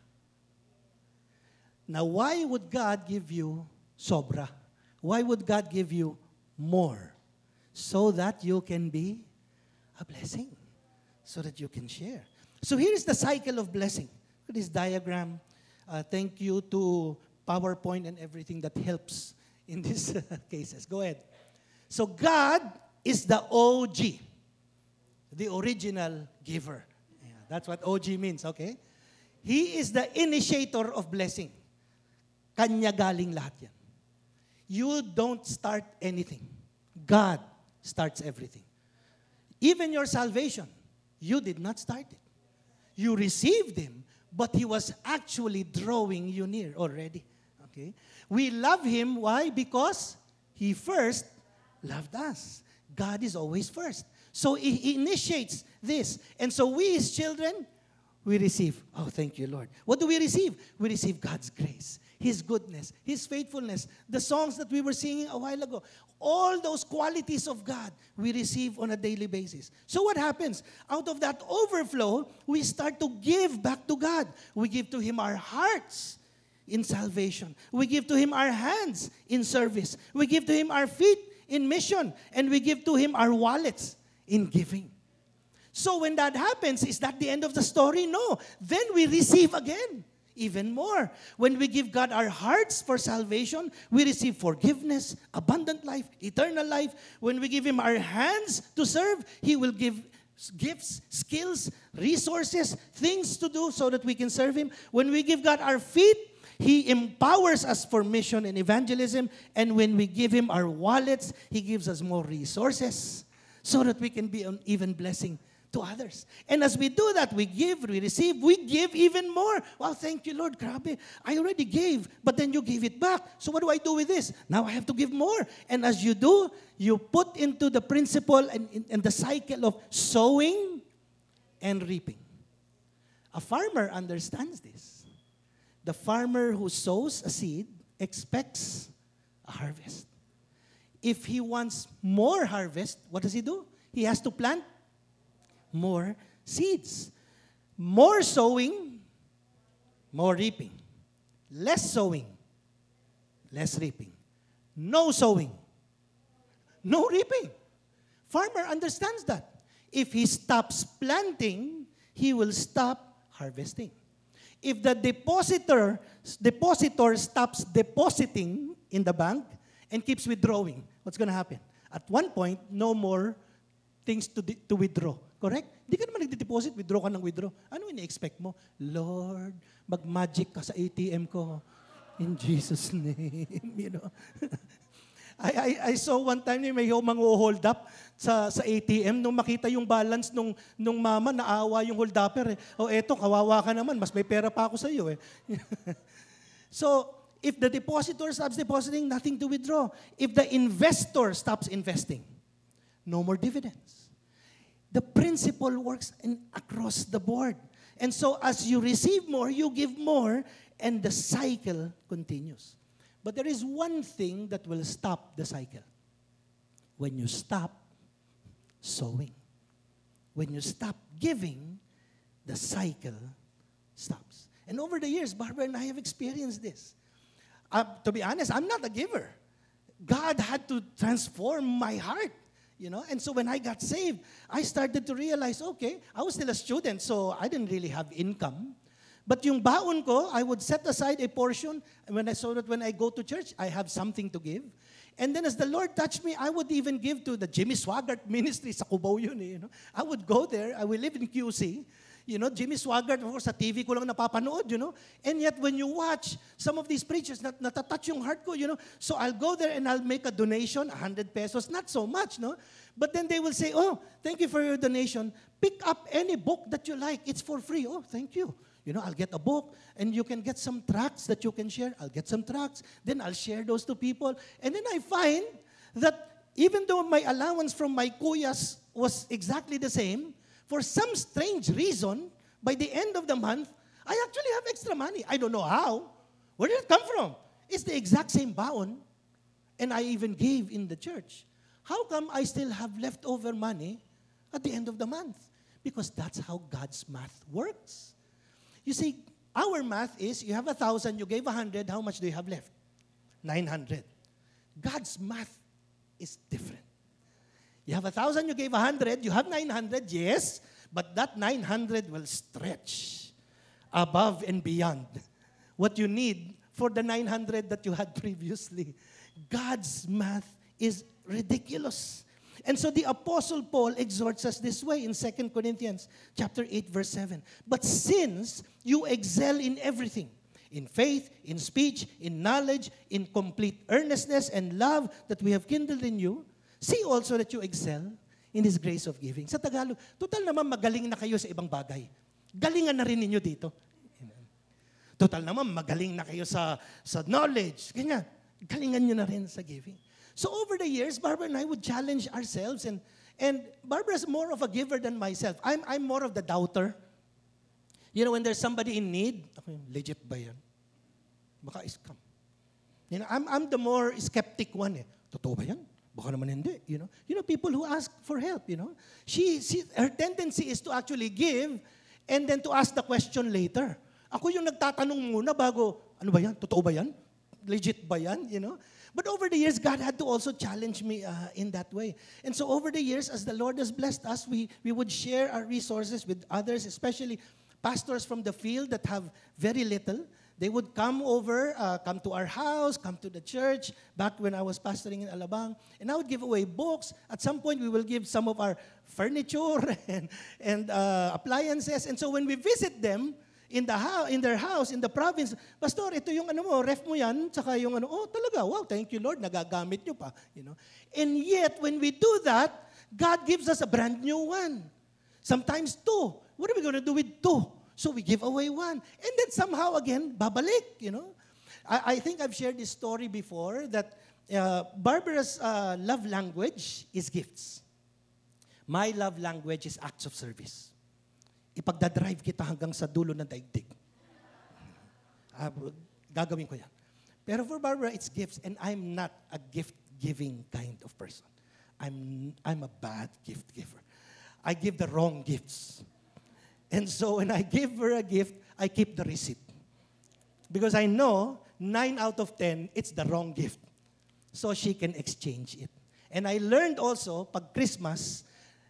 Now, why would God give you sobra? Why would God give you more? So that you can be a blessing. So that you can share. So here's the cycle of blessing. This diagram. Thank you to PowerPoint and everything that helps in these cases. Go ahead. So God is the OG. The original giver. Yeah, that's what OG means, okay? He is the initiator of blessing. Kanya galing lahat yan. You don't start anything. God starts everything. Even your salvation, you did not start it. You received Him, but He was actually drawing you near already. Okay? We love Him, why? Because He first loved us. God is always first. So He initiates this. And so we, His children, we receive. Oh, thank you, Lord. What do we receive? We receive God's grace. His goodness, His faithfulness, the songs that we were singing a while ago, all those qualities of God we receive on a daily basis. So what happens? Out of that overflow, we start to give back to God. We give to Him our hearts in salvation. We give to Him our hands in service. We give to Him our feet in mission. And we give to Him our wallets in giving. So when that happens, is that the end of the story? No. Then we receive again. Even more. When we give God our hearts for salvation, we receive forgiveness, abundant life, eternal life. When we give Him our hands to serve, He will give gifts, skills, resources, things to do so that we can serve Him. When we give God our feet, He empowers us for mission and evangelism. And when we give Him our wallets, He gives us more resources so that we can be an even blessing to others. And as we do that, we give, we receive, we give even more. Wow, thank you, Lord. Grabe. I already gave, but then you gave it back. So what do I do with this? Now I have to give more. And as you do, you put into the principle and the cycle of sowing and reaping. A farmer understands this. The farmer who sows a seed expects a harvest. If he wants more harvest, what does he do? He has to plant more seeds. More sowing, more reaping. Less sowing, less reaping. No sowing, no reaping. Farmer understands that. If he stops planting, he will stop harvesting. If the depositor stops depositing in the bank and keeps withdrawing, what's going to happen? At one point, no more things to withdraw. Correct? Hindi ka naman nagde-deposit, withdraw ka ng withdraw. Ano ini-expect mo? Lord, mag-magic ka sa ATM ko. In Jesus' name. You know? I saw one time may mang-hold up sa ATM nung makita yung balance nung mama, naawa yung hold upper. O eto, kawawa ka naman, mas may pera pa ako sa iyo eh. So, if the depositor stops depositing, nothing to withdraw. If the investor stops investing, no more dividends. The principle works across the board. And so as you receive more, you give more, and the cycle continues. But there is one thing that will stop the cycle. When you stop sowing. When you stop giving, the cycle stops. And over the years, Barbara and I have experienced this. To be honest, I'm not a giver. God had to transform my heart. You know, and so when I got saved, I started to realize, okay, I was still a student, so I didn't really have income. But yung baon ko, I would set aside a portion so that when I go to church, I have something to give. And then as the Lord touched me, I would even give to the Jimmy Swaggart ministry sa Cubao yun. You know? I would go there. I will live in QC. You know, Jimmy Swaggart, of course, sa TV ko lang napapanood, you know. And yet, when you watch some of these preachers, natatouch yung heart ko, you know. So I'll go there and I'll make a donation, 100 pesos, not so much, no? But then they will say, oh, thank you for your donation. Pick up any book that you like. It's for free. Oh, thank you. You know, I'll get a book, and you can get some tracts that you can share. I'll get some tracts. Then I'll share those to people. And then I find that even though my allowance from my kuyas was exactly the same, for some strange reason, by the end of the month, I actually have extra money. I don't know how. Where did it come from? It's the exact same baon, and I even gave in the church. How come I still have leftover money at the end of the month? Because that's how God's math works. You see, our math is, you have 1,000, you gave 100, how much do you have left? 900. God's math is different. You have 1,000, you gave 100, you have 900, yes, but that 900 will stretch above and beyond what you need for the 900 that you had previously. God's math is ridiculous. And so the Apostle Paul exhorts us this way in 2 Corinthians chapter 8, verse 7. But since you excel in everything, in faith, in speech, in knowledge, in complete earnestness and love that we have kindled in you, see also that you excel in His grace of giving. Sa Tagalog, total naman magaling na kayo sa ibang bagay. Galingan na rin ninyo dito. Total naman magaling na kayo sa knowledge. Ganyan. Galingan nyo na rin sa giving. So over the years, Barbara and I would challenge ourselves, and Barbara's more of a giver than myself. I'm more of the doubter. You know, when there's somebody in need, legit ba yan? Baka scam. You know, I'm the more skeptic one. Totoo ba yan? Baka naman hindi. You know, people who ask for help. You know, her tendency is to actually give, and then to ask the question later. Ako yung nagtatanong muna bago, ano ba yan? Totoo ba yan? Legit ba yan? You know. But over the years, God had to also challenge me in that way. And so over the years, as the Lord has blessed us, we would share our resources with others, especially pastors from the field that have very little. They would come over, come to our house, come to the church, back when I was pastoring in Alabang. And I would give away books. At some point, we will give some of our furniture and appliances. And so when we visit them, in their house, in the province, Pastor, ito yung ano mo, ref mo yan, tsaka yung ano, oh talaga, wow, thank you Lord, nagagamit nyo pa. You know? And yet, when we do that, God gives us a brand new one. Sometimes two. What are we going to do with two? So we give away one. And then somehow again, babalik, you know. I think I've shared this story before that Barbara's love language is gifts. My love language is acts of service. Ipagdadrive kita hanggang sa dulo ng daigdig. Gagawin ko yan. Pero for Barbara, it's gifts, and I'm not a gift-giving kind of person. I'm a bad gift giver. I give the wrong gifts. And so when I give her a gift, I keep the receipt. Because I know 9 out of 10, it's the wrong gift. So she can exchange it. And I learned also, pag Christmas,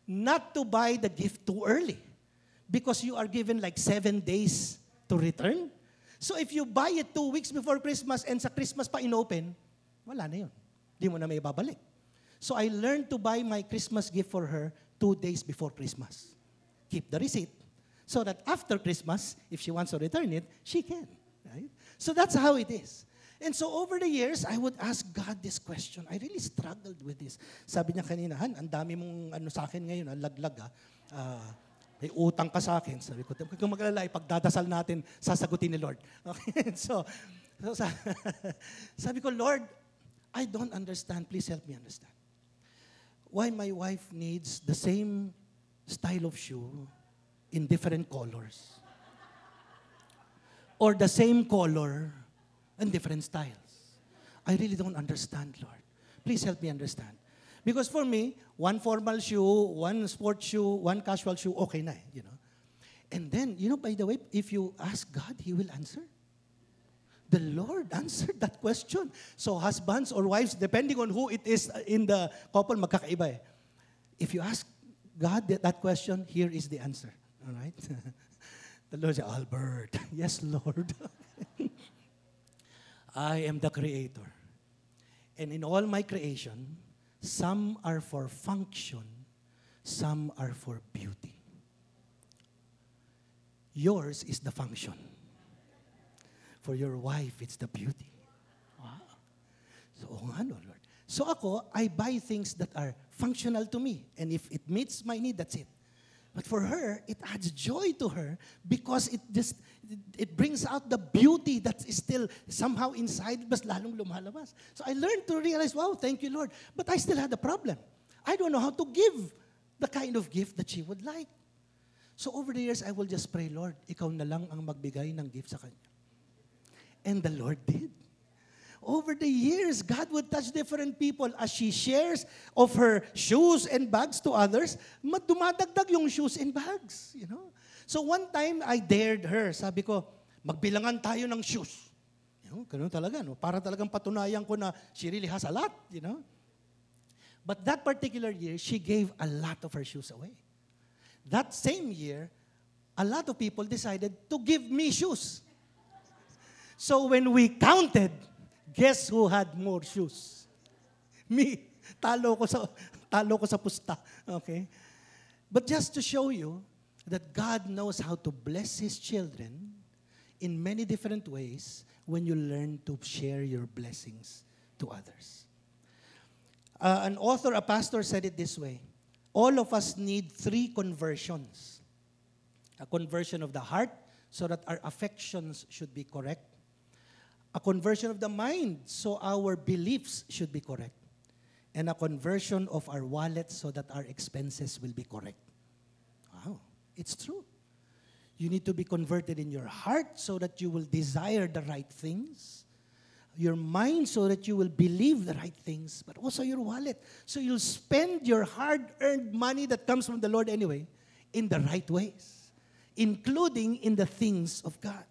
not to buy the gift too early. Because you are given like 7 days to return. So if you buy it 2 weeks before Christmas and sa Christmas pa inopen, wala na yun. Di mo na may babalik. So I learned to buy my Christmas gift for her 2 days before Christmas. Keep the receipt. So that after Christmas, if she wants to return it, she can. Right? So that's how it is. And so over the years, I would ask God this question. I really struggled with this. Sabi niya kanina, Han, ang dami mong ano sa akin ngayon, laglag may utang ka sa akin. Sabi ko, kung mag-alala, ipagdadasal natin, sasagutin ni Lord. Okay? So sabi ko, Lord, I don't understand. Please help me understand. Why my wife needs the same style of shoe in different colors. Or the same color and different styles. I really don't understand, Lord. Please help me understand. Because for me, one formal shoe, one sports shoe, one casual shoe, okay na, you know. And then, you know, by the way, if you ask God, He will answer. The Lord answered that question. So husbands or wives, depending on who it is in the couple, magkakaiba eh. If you ask God that question, here is the answer. All right? The Lord said, Albert, yes, Lord. I am the creator. And in all my creation, some are for function, some are for beauty. Yours is the function. For your wife, it's the beauty. Wow. So, ano, Lord? So ako, I buy things that are functional to me. And if it meets my need, that's it. But for her, it adds joy to her because it brings out the beauty that is still somehow inside, mas lalong lumalabas. So I learned to realize, wow, thank you, Lord. But I still had a problem. I don't know how to give the kind of gift that she would like. So over the years, I will just pray, Lord, ikaw na lang ang magbigay ng gift sa kanya. And the Lord did. Over the years, God would touch different people as she shares of her shoes and bags to others. Dumadagdag yung shoes and bags, you know. So one time, I dared her. Sabi ko, magbilangan tayo ng shoes. You know, ganun talaga, no? Para talagang patunayan ko na she really has a lot, you know. But that particular year, she gave a lot of her shoes away. That same year, a lot of people decided to give me shoes. So when we counted, guess who had more shoes? Me. Talo ko sa pusta. Okay? But just to show you that God knows how to bless His children in many different ways when you learn to share your blessings to others. An author, a pastor said it this way. All of us need 3 conversions. A conversion of the heart so that our affections should be correct. A conversion of the mind, so our beliefs should be correct. And a conversion of our wallet so that our expenses will be correct. Wow, it's true. You need to be converted in your heart so that you will desire the right things. Your mind so that you will believe the right things. But also your wallet. So you'll spend your hard-earned money that comes from the Lord anyway in the right ways. Including in the things of God.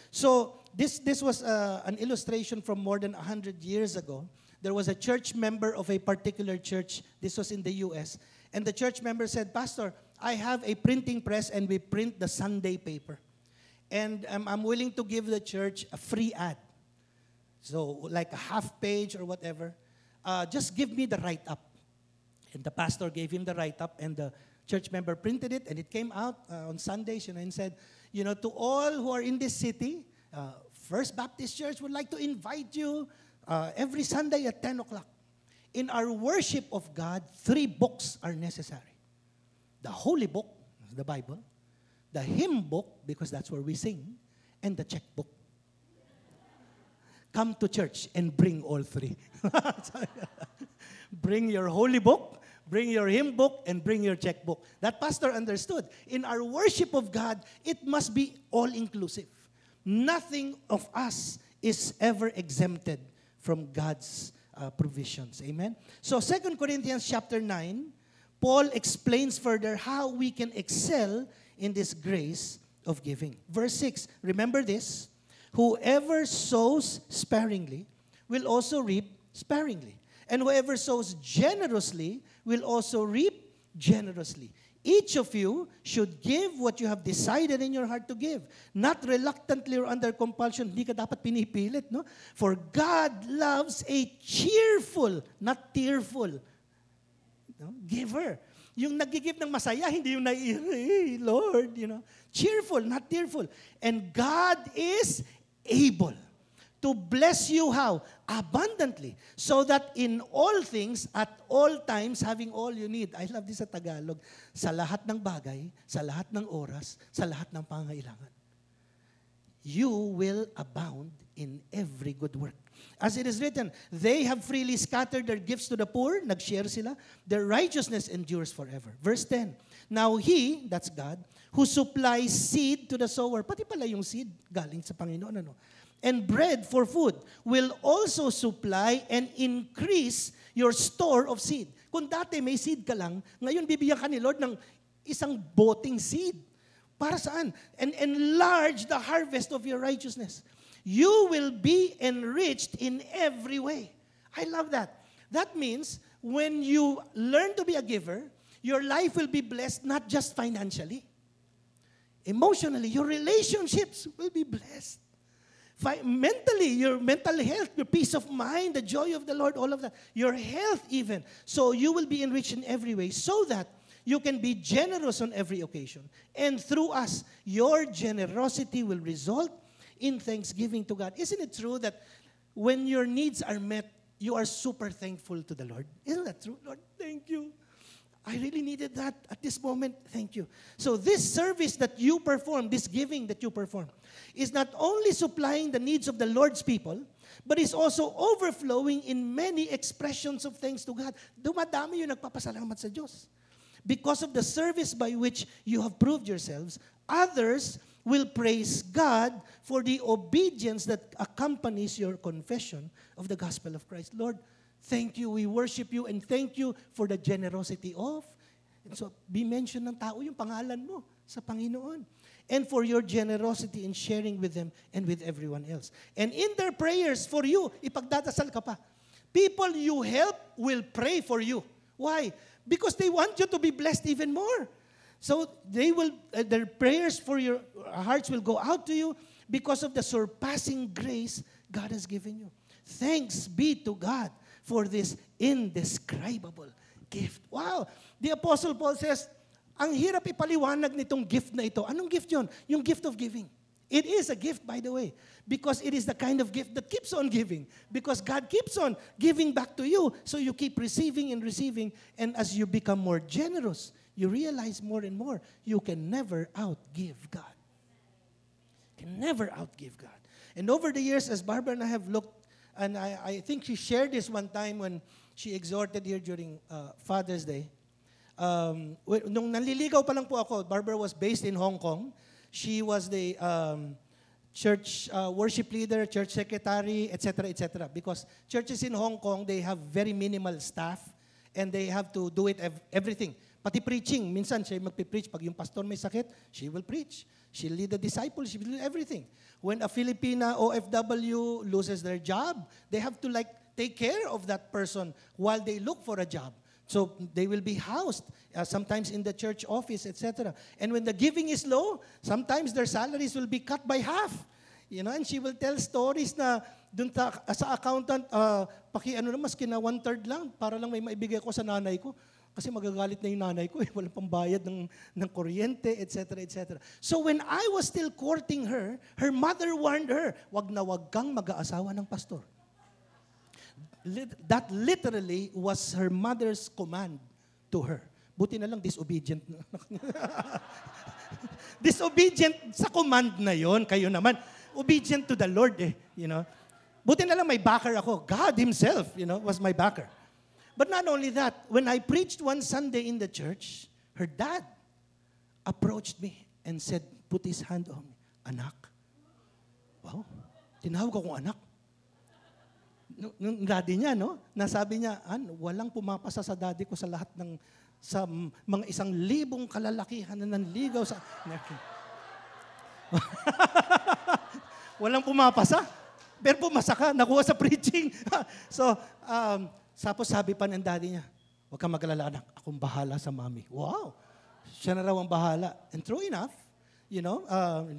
So, this was an illustration from more than 100 years ago. There was a church member of a particular church. This was in the U.S. And the church member said, Pastor, I have a printing press and we print the Sunday paper. And I'm willing to give the church a free ad. So, like a half page or whatever. Just give me the write-up. And the pastor gave him the write-up and the church member printed it and it came out on Sundays, and said, to all who are in this city, First Baptist Church would like to invite you every Sunday at 10 o'clock. In our worship of God, 3 books are necessary. The Holy Book, the Bible, the Hymn Book, because that's where we sing, and the checkbook. Come to church and bring all 3. Bring your Holy Book, bring your hymn book, and bring your checkbook. That pastor understood. In our worship of God, it must be all-inclusive. Nothing of us is ever exempted from God's provisions. Amen? So 2 Corinthians chapter 9, Paul explains further how we can excel in this grace of giving. Verse 6, remember this, whoever sows sparingly will also reap sparingly. And whoever sows generously will also reap generously. Each of you should give what you have decided in your heart to give. Not reluctantly or under compulsion. Hindi ka dapat pinipilit, no? For God loves a cheerful, not tearful, giver. Yung nag-give ng masaya, hindi yung hey, Lord, Cheerful, not tearful. And God is able to bless you how? Abundantly. So that in all things, at all times, having all you need. I love this sa Tagalog. Sa lahat ng bagay, sa lahat ng oras, sa lahat ng pangailangan. You will abound in every good work. As it is written, they have freely scattered their gifts to the poor. Nag-share sila. Their righteousness endures forever. Verse 10. Now He, that's God, who supplies seed to the sower. Pati pala yung seed, galing sa Panginoon, and bread for food, will also supply and increase your store of seed. Kung dati may seed ka lang, ngayon bibigyan ka ni Lord ng isang boteng seed. Para saan? And enlarge the harvest of your righteousness. You will be enriched in every way. I love that. That means when you learn to be a giver, your life will be blessed not just financially. Emotionally, your relationships will be blessed. Mentally, your mental health, your peace of mind, the joy of the Lord, all of that. Your health even. So you will be enriched in every way so that you can be generous on every occasion. And through us, your generosity will result in thanksgiving to God. Isn't it true that when your needs are met, you are super thankful to the Lord? Isn't that true? Lord, thank you. I really needed that at this moment. Thank you. So this service that you perform, this giving that you perform, is not only supplying the needs of the Lord's people, but is also overflowing in many expressions of thanks to God. Dumadami yung nagpapasalamat sa Diyos. Because of the service by which you have proved yourselves, others will praise God for the obedience that accompanies your confession of the gospel of Christ. Lord, thank you, we worship you, and thank you for the generosity of. And so, be-mention ng tao yung pangalan mo sa Panginoon. And for your generosity in sharing with them and with everyone else. And in their prayers for you, ipagdadasal ka pa. People you help will pray for you. Why? Because they want you to be blessed even more. So they will, their prayers for your hearts will go out to you because of the surpassing grace God has given you. Thanks be to God for this indescribable gift. Wow! The Apostle Paul says, ang hirap ipaliwanag nitong gift na ito. Anong gift yun? Yung gift of giving. It is a gift, by the way, because it is the kind of gift that keeps on giving. Because God keeps on giving back to you, so you keep receiving and receiving, and as you become more generous, you realize more and more, you can never outgive God. Can never outgive God. And over the years, as Barbara and I have looked, and I think she shared this one time when she exhorted here during Father's Day. Nung nanliligaw pa lang po ako, Barbara was based in Hong Kong. She was the church worship leader, church secretary, etc., etc. Because churches in Hong Kong, they have very minimal staff and they have to do it everything. Pati preaching, minsan siya magpipreach. Pag yung pastor may sakit, she will preach. She'll lead the disciples, she will do everything. When a Filipina OFW loses their job, they have to take care of that person while they look for a job. So they will be housed, sometimes in the church office, etc. And when the giving is low, sometimes their salaries will be cut by half. You know, and she will tell stories na dun sa accountant, mas kina 1/3 lang para lang may maibigay ko sa nanay ko. Kasi magagalit na yung nanay ko, walang pambayad ng kuryente, etc., etc. So when I was still courting her, her mother warned her, wag na wag kang mag-aasawa ng pastor. That literally was her mother's command to her. Buti na lang disobedient. Disobedient sa command na yon, kayo naman. Obedient to the Lord you know. Buti na lang may backer ako. God Himself, was my backer. But not only that, when I preached one Sunday in the church, her dad approached me and said, put his hand on me. Anak. Wow. Tinawag akong anak. Nung daddy niya, nasabi niya, walang pumapasa sa daddy ko sa lahat sa mga 1,000 kalalakihan na nanligaw sa... Walang pumapasa. Pero pumasa ka, nakuha sa preaching. So, tapos sabi pa ng daddy niya, huwag kang mag-alala, anak, akong bahala sa mami. Wow! Siya na raw ang bahala. And true enough, he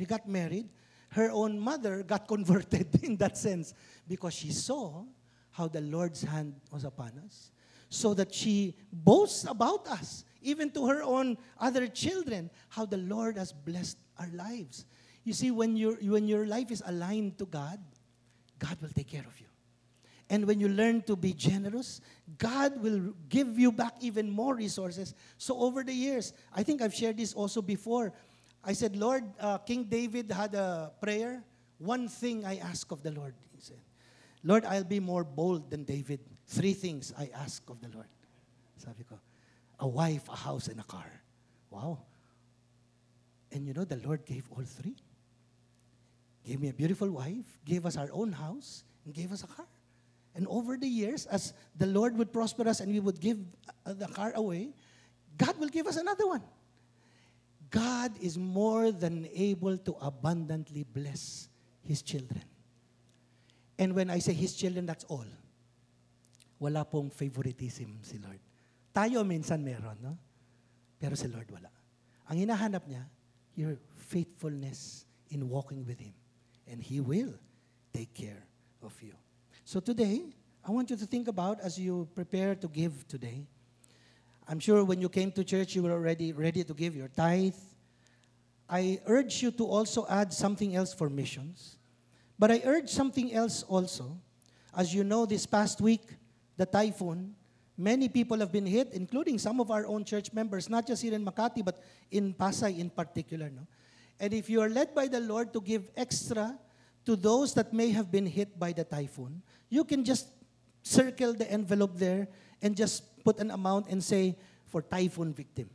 got married. Her own mother got converted in that sense because she saw how the Lord's hand was upon us. So that she boasts about us, even to her own other children, how the Lord has blessed our lives. You see, when your life is aligned to God, God will take care of you. And when you learn to be generous, God will give you back even more resources. So over the years, I think I've shared this also before. I said, Lord, King David had a prayer. One thing I ask of the Lord. He said, Lord, I'll be more bold than David. 3 things I ask of the Lord. Sabi ko, a wife, a house, and a car. Wow. And the Lord gave all 3. Gave me a beautiful wife, gave us our own house, and gave us a car. And over the years, as the Lord would prosper us and we would give the car away, God will give us another one. God is more than able to abundantly bless His children. And when I say His children, that's all. Wala pong favoritism si Lord. Tayo minsan meron, no? Pero si Lord wala. Ang hinahanap niya, your faithfulness in walking with Him. And He will take care of you. So today, I want you to think about, as you prepare to give today, I'm sure when you came to church, you were already ready to give your tithe. I urge you to also add something else for missions. But I urge something else also. As you know, this past week, the typhoon, many people have been hit, including some of our own church members, not just here in Makati, but in Pasay in particular. No? And if you are led by the Lord to give extra to those that may have been hit by the typhoon, you can just circle the envelope there and just put an amount and say, for typhoon victim.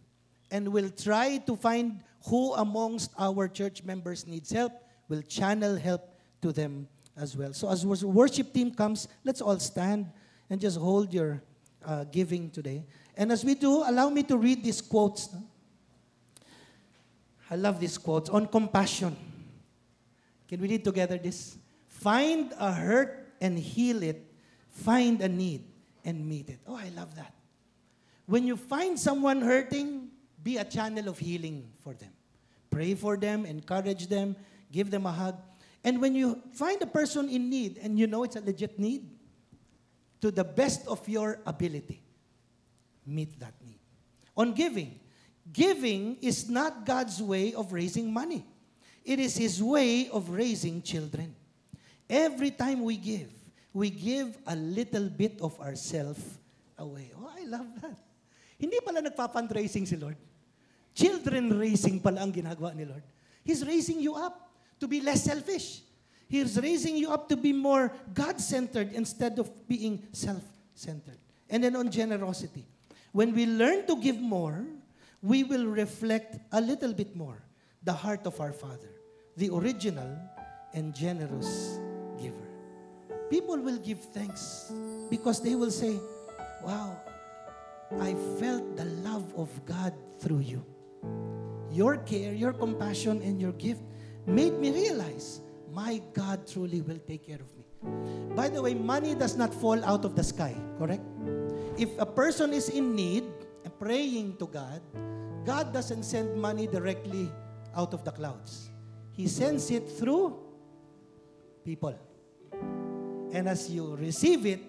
And we'll try to find who amongst our church members needs help. We'll channel help to them as well. So as worship team comes, let's all stand and just hold your giving today. And as we do, allow me to read these quotes. I love these quotes on compassion. Can we read together this? Find a hurt and heal it. Find a need and meet it. Oh, I love that. When you find someone hurting, be a channel of healing for them. Pray for them, encourage them, give them a hug. And when you find a person in need, and you know it's a legit need, to the best of your ability, meet that need. On giving, giving is not God's way of raising money. It is His way of raising children. Every time we give a little bit of ourselves away. Oh, I love that. Hindi pala nagpa-fundraising si Lord. Children raising pala ang ginagawa ni Lord. He's raising you up to be less selfish. He's raising you up to be more God-centered instead of being self-centered. And then on generosity. When we learn to give more, we will reflect a little bit more the heart of our Father, the original and generous giver. People will give thanks because they will say, wow, I felt the love of God through you. Your care, your compassion, and your gift made me realize my God truly will take care of me. By the way, money does not fall out of the sky, correct? If a person is in need and praying to God, God doesn't send money directly out of the clouds. He sends it through people. And as you receive it,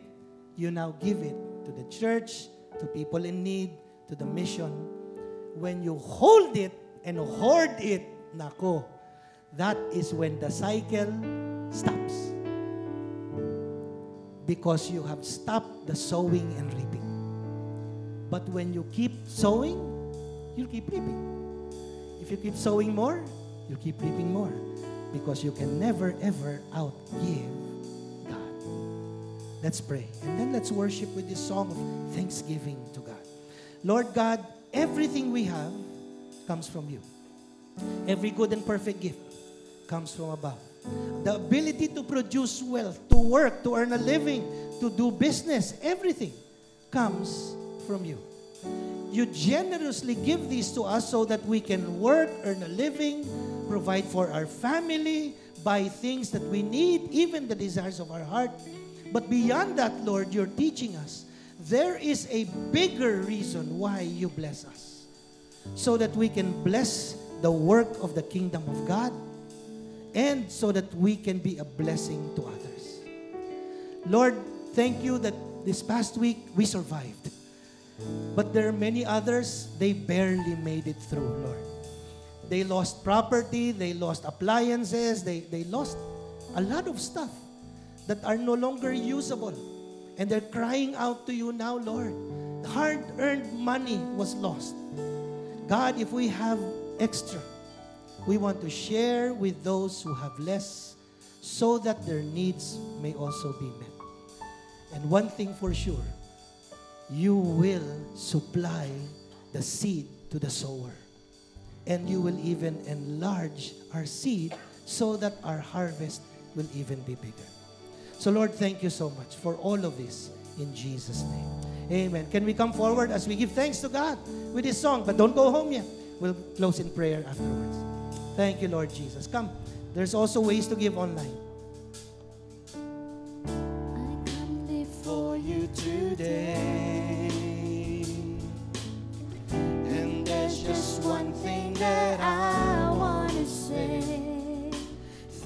you now give it to the church, to people in need, to the mission. When you hold it and hoard it, nako, that is when the cycle stops. Because you have stopped the sowing and reaping. But when you keep sowing, you'll keep reaping. If you keep sowing more, you'll keep reaping more. Because you can never, ever outgive God. Let's pray. And then let's worship with this song of thanksgiving to God. Lord God, everything we have comes from you. Every good and perfect gift comes from above. The ability to produce wealth, to work, to earn a living, to do business, everything comes from you. You generously give these to us so that we can work, earn a living, provide for our family, buy things that we need, even the desires of our heart. But beyond that, Lord, you're teaching us there is a bigger reason why you bless us. So that we can bless the work of the kingdom of God and so that we can be a blessing to others. Lord, thank you that this past week we survived. But there are many others, they barely made it through, Lord. They lost property, they lost appliances, they lost a lot of stuff that are no longer usable. And they're crying out to you now, Lord. Hard-earned money was lost. God, if we have extra, we want to share with those who have less so that their needs may also be met. And one thing for sure, you will supply the seed to the sower. And you will even enlarge our seed so that our harvest will even be bigger. So Lord, thank you so much for all of this in Jesus' name. Amen. Can we come forward as we give thanks to God with this song? But don't go home yet. We'll close in prayer afterwards. Thank you, Lord Jesus. Come. There's also ways to give online. I come For you today. And there's just one thing that I want to say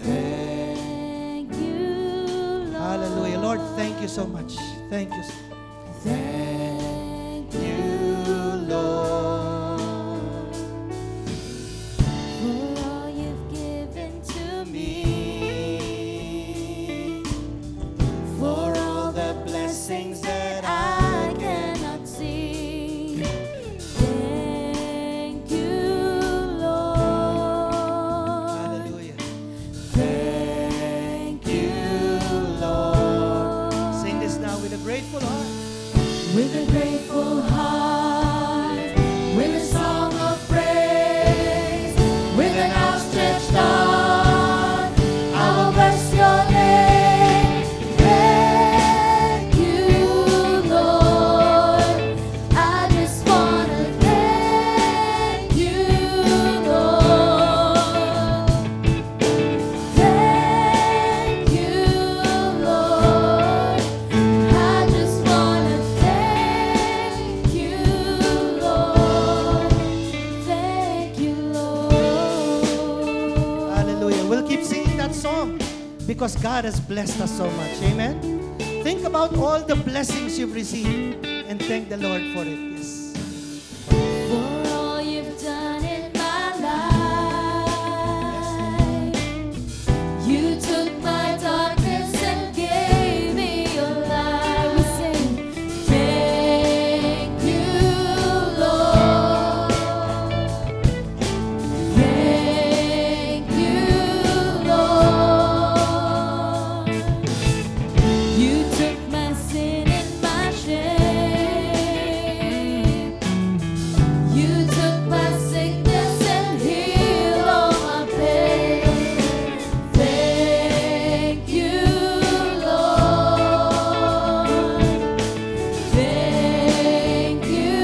thank you, Lord. Hallelujah. Lord, thank you so much. Thank you. Thank you, with a grateful heart, with a song of praise, with an outstretched arm, I will bless your name. Thank you, Lord. I just want to thank you, Lord. Thank you, Lord. I just want to thank you, Lord. Thank you, Lord. Hallelujah. We'll keep singing that song because God has blessed us so much. Amen. Think about all the blessings you've received and thank the Lord for it. Yes. For all you've done in my life, you took my darkness and gave me your light. We sing, thank you, Lord. Thank you, Lord. You took my sin and my shame. You took my sickness and healed all my pain. Thank you, Lord. Thank you,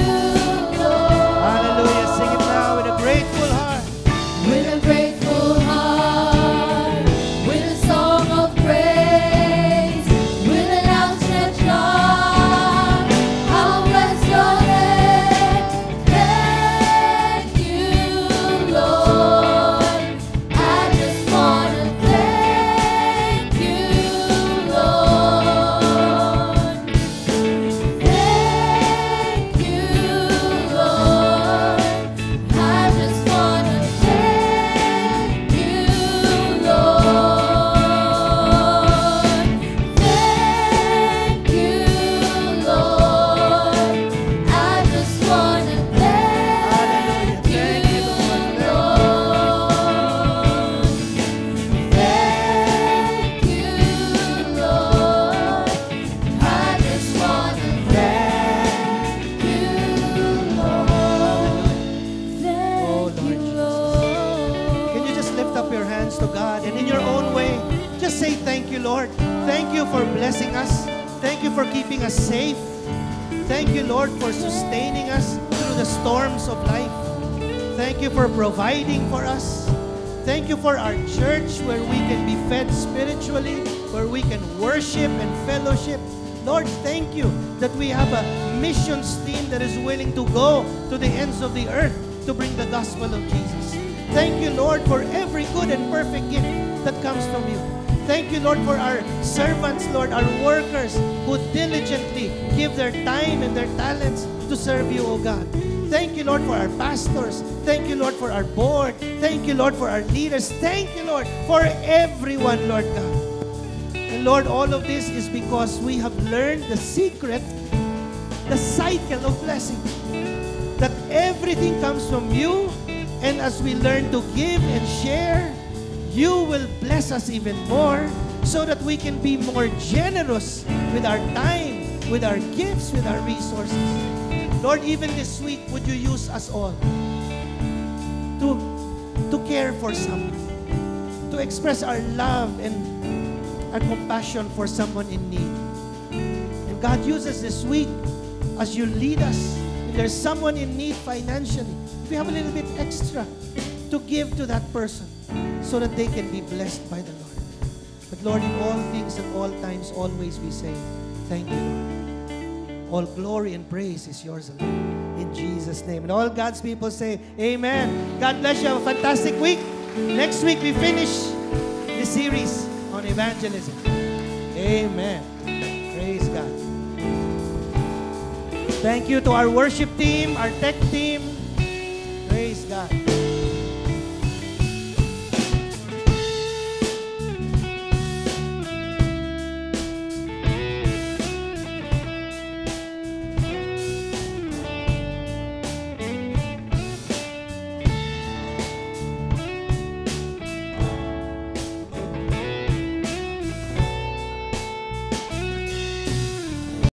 Lord. Hallelujah. Sing it now with a grateful heart. With a grateful heart, with a song of praise, with an outstretched arm, I'll bless your name. Thank you, Lord. I just want to thank you, Lord. Thank you, Lord. I just want to thank you, Lord. Thank you, Lord. I just want to thank you, Lord. Thank you, Lord. I just want to thank you, Lord. Thank you, Lord. Can you just lift up your hands to God and in your own way, just say thank you, Lord. Thank you for blessing us. Thank you for keeping us safe. Thank you, Lord, for sustaining us through the storms of life. Thank you for providing for us. Thank you for our church where we can be fed spiritually, where we can worship and fellowship. Lord, thank you that we have a missions team that is willing to go to the ends of the earth to bring the gospel of Jesus. Thank you, Lord, for every good and perfect gift that comes from you. Thank you, Lord, for our servants, Lord, our workers who diligently give their time and their talents to serve you, O God. Thank you, Lord, for our pastors. Thank you, Lord, for our board. Thank you, Lord, for our leaders. Thank you, Lord, for everyone, Lord God. And Lord, all of this is because we have learned the secret, the cycle of blessing. That everything comes from you, and as we learn to give and share, you will bless us even more so that we can be more generous with our time, with our gifts, with our resources. Lord, even this week, would you use us all to care for someone, to express our love and our compassion for someone in need. And God, use us this week as you lead us. If there's someone in need financially, if we have a little bit extra to give to that person so that they can be blessed by the Lord. But Lord, in all things at all times, always we say, thank you, Lord. All glory and praise is yours alone. In Jesus' name. And all God's people say, amen. God bless you. Have a fantastic week. Next week, we finish the series on evangelism. Amen. Praise God. Thank you to our worship team, our tech team. Praise God.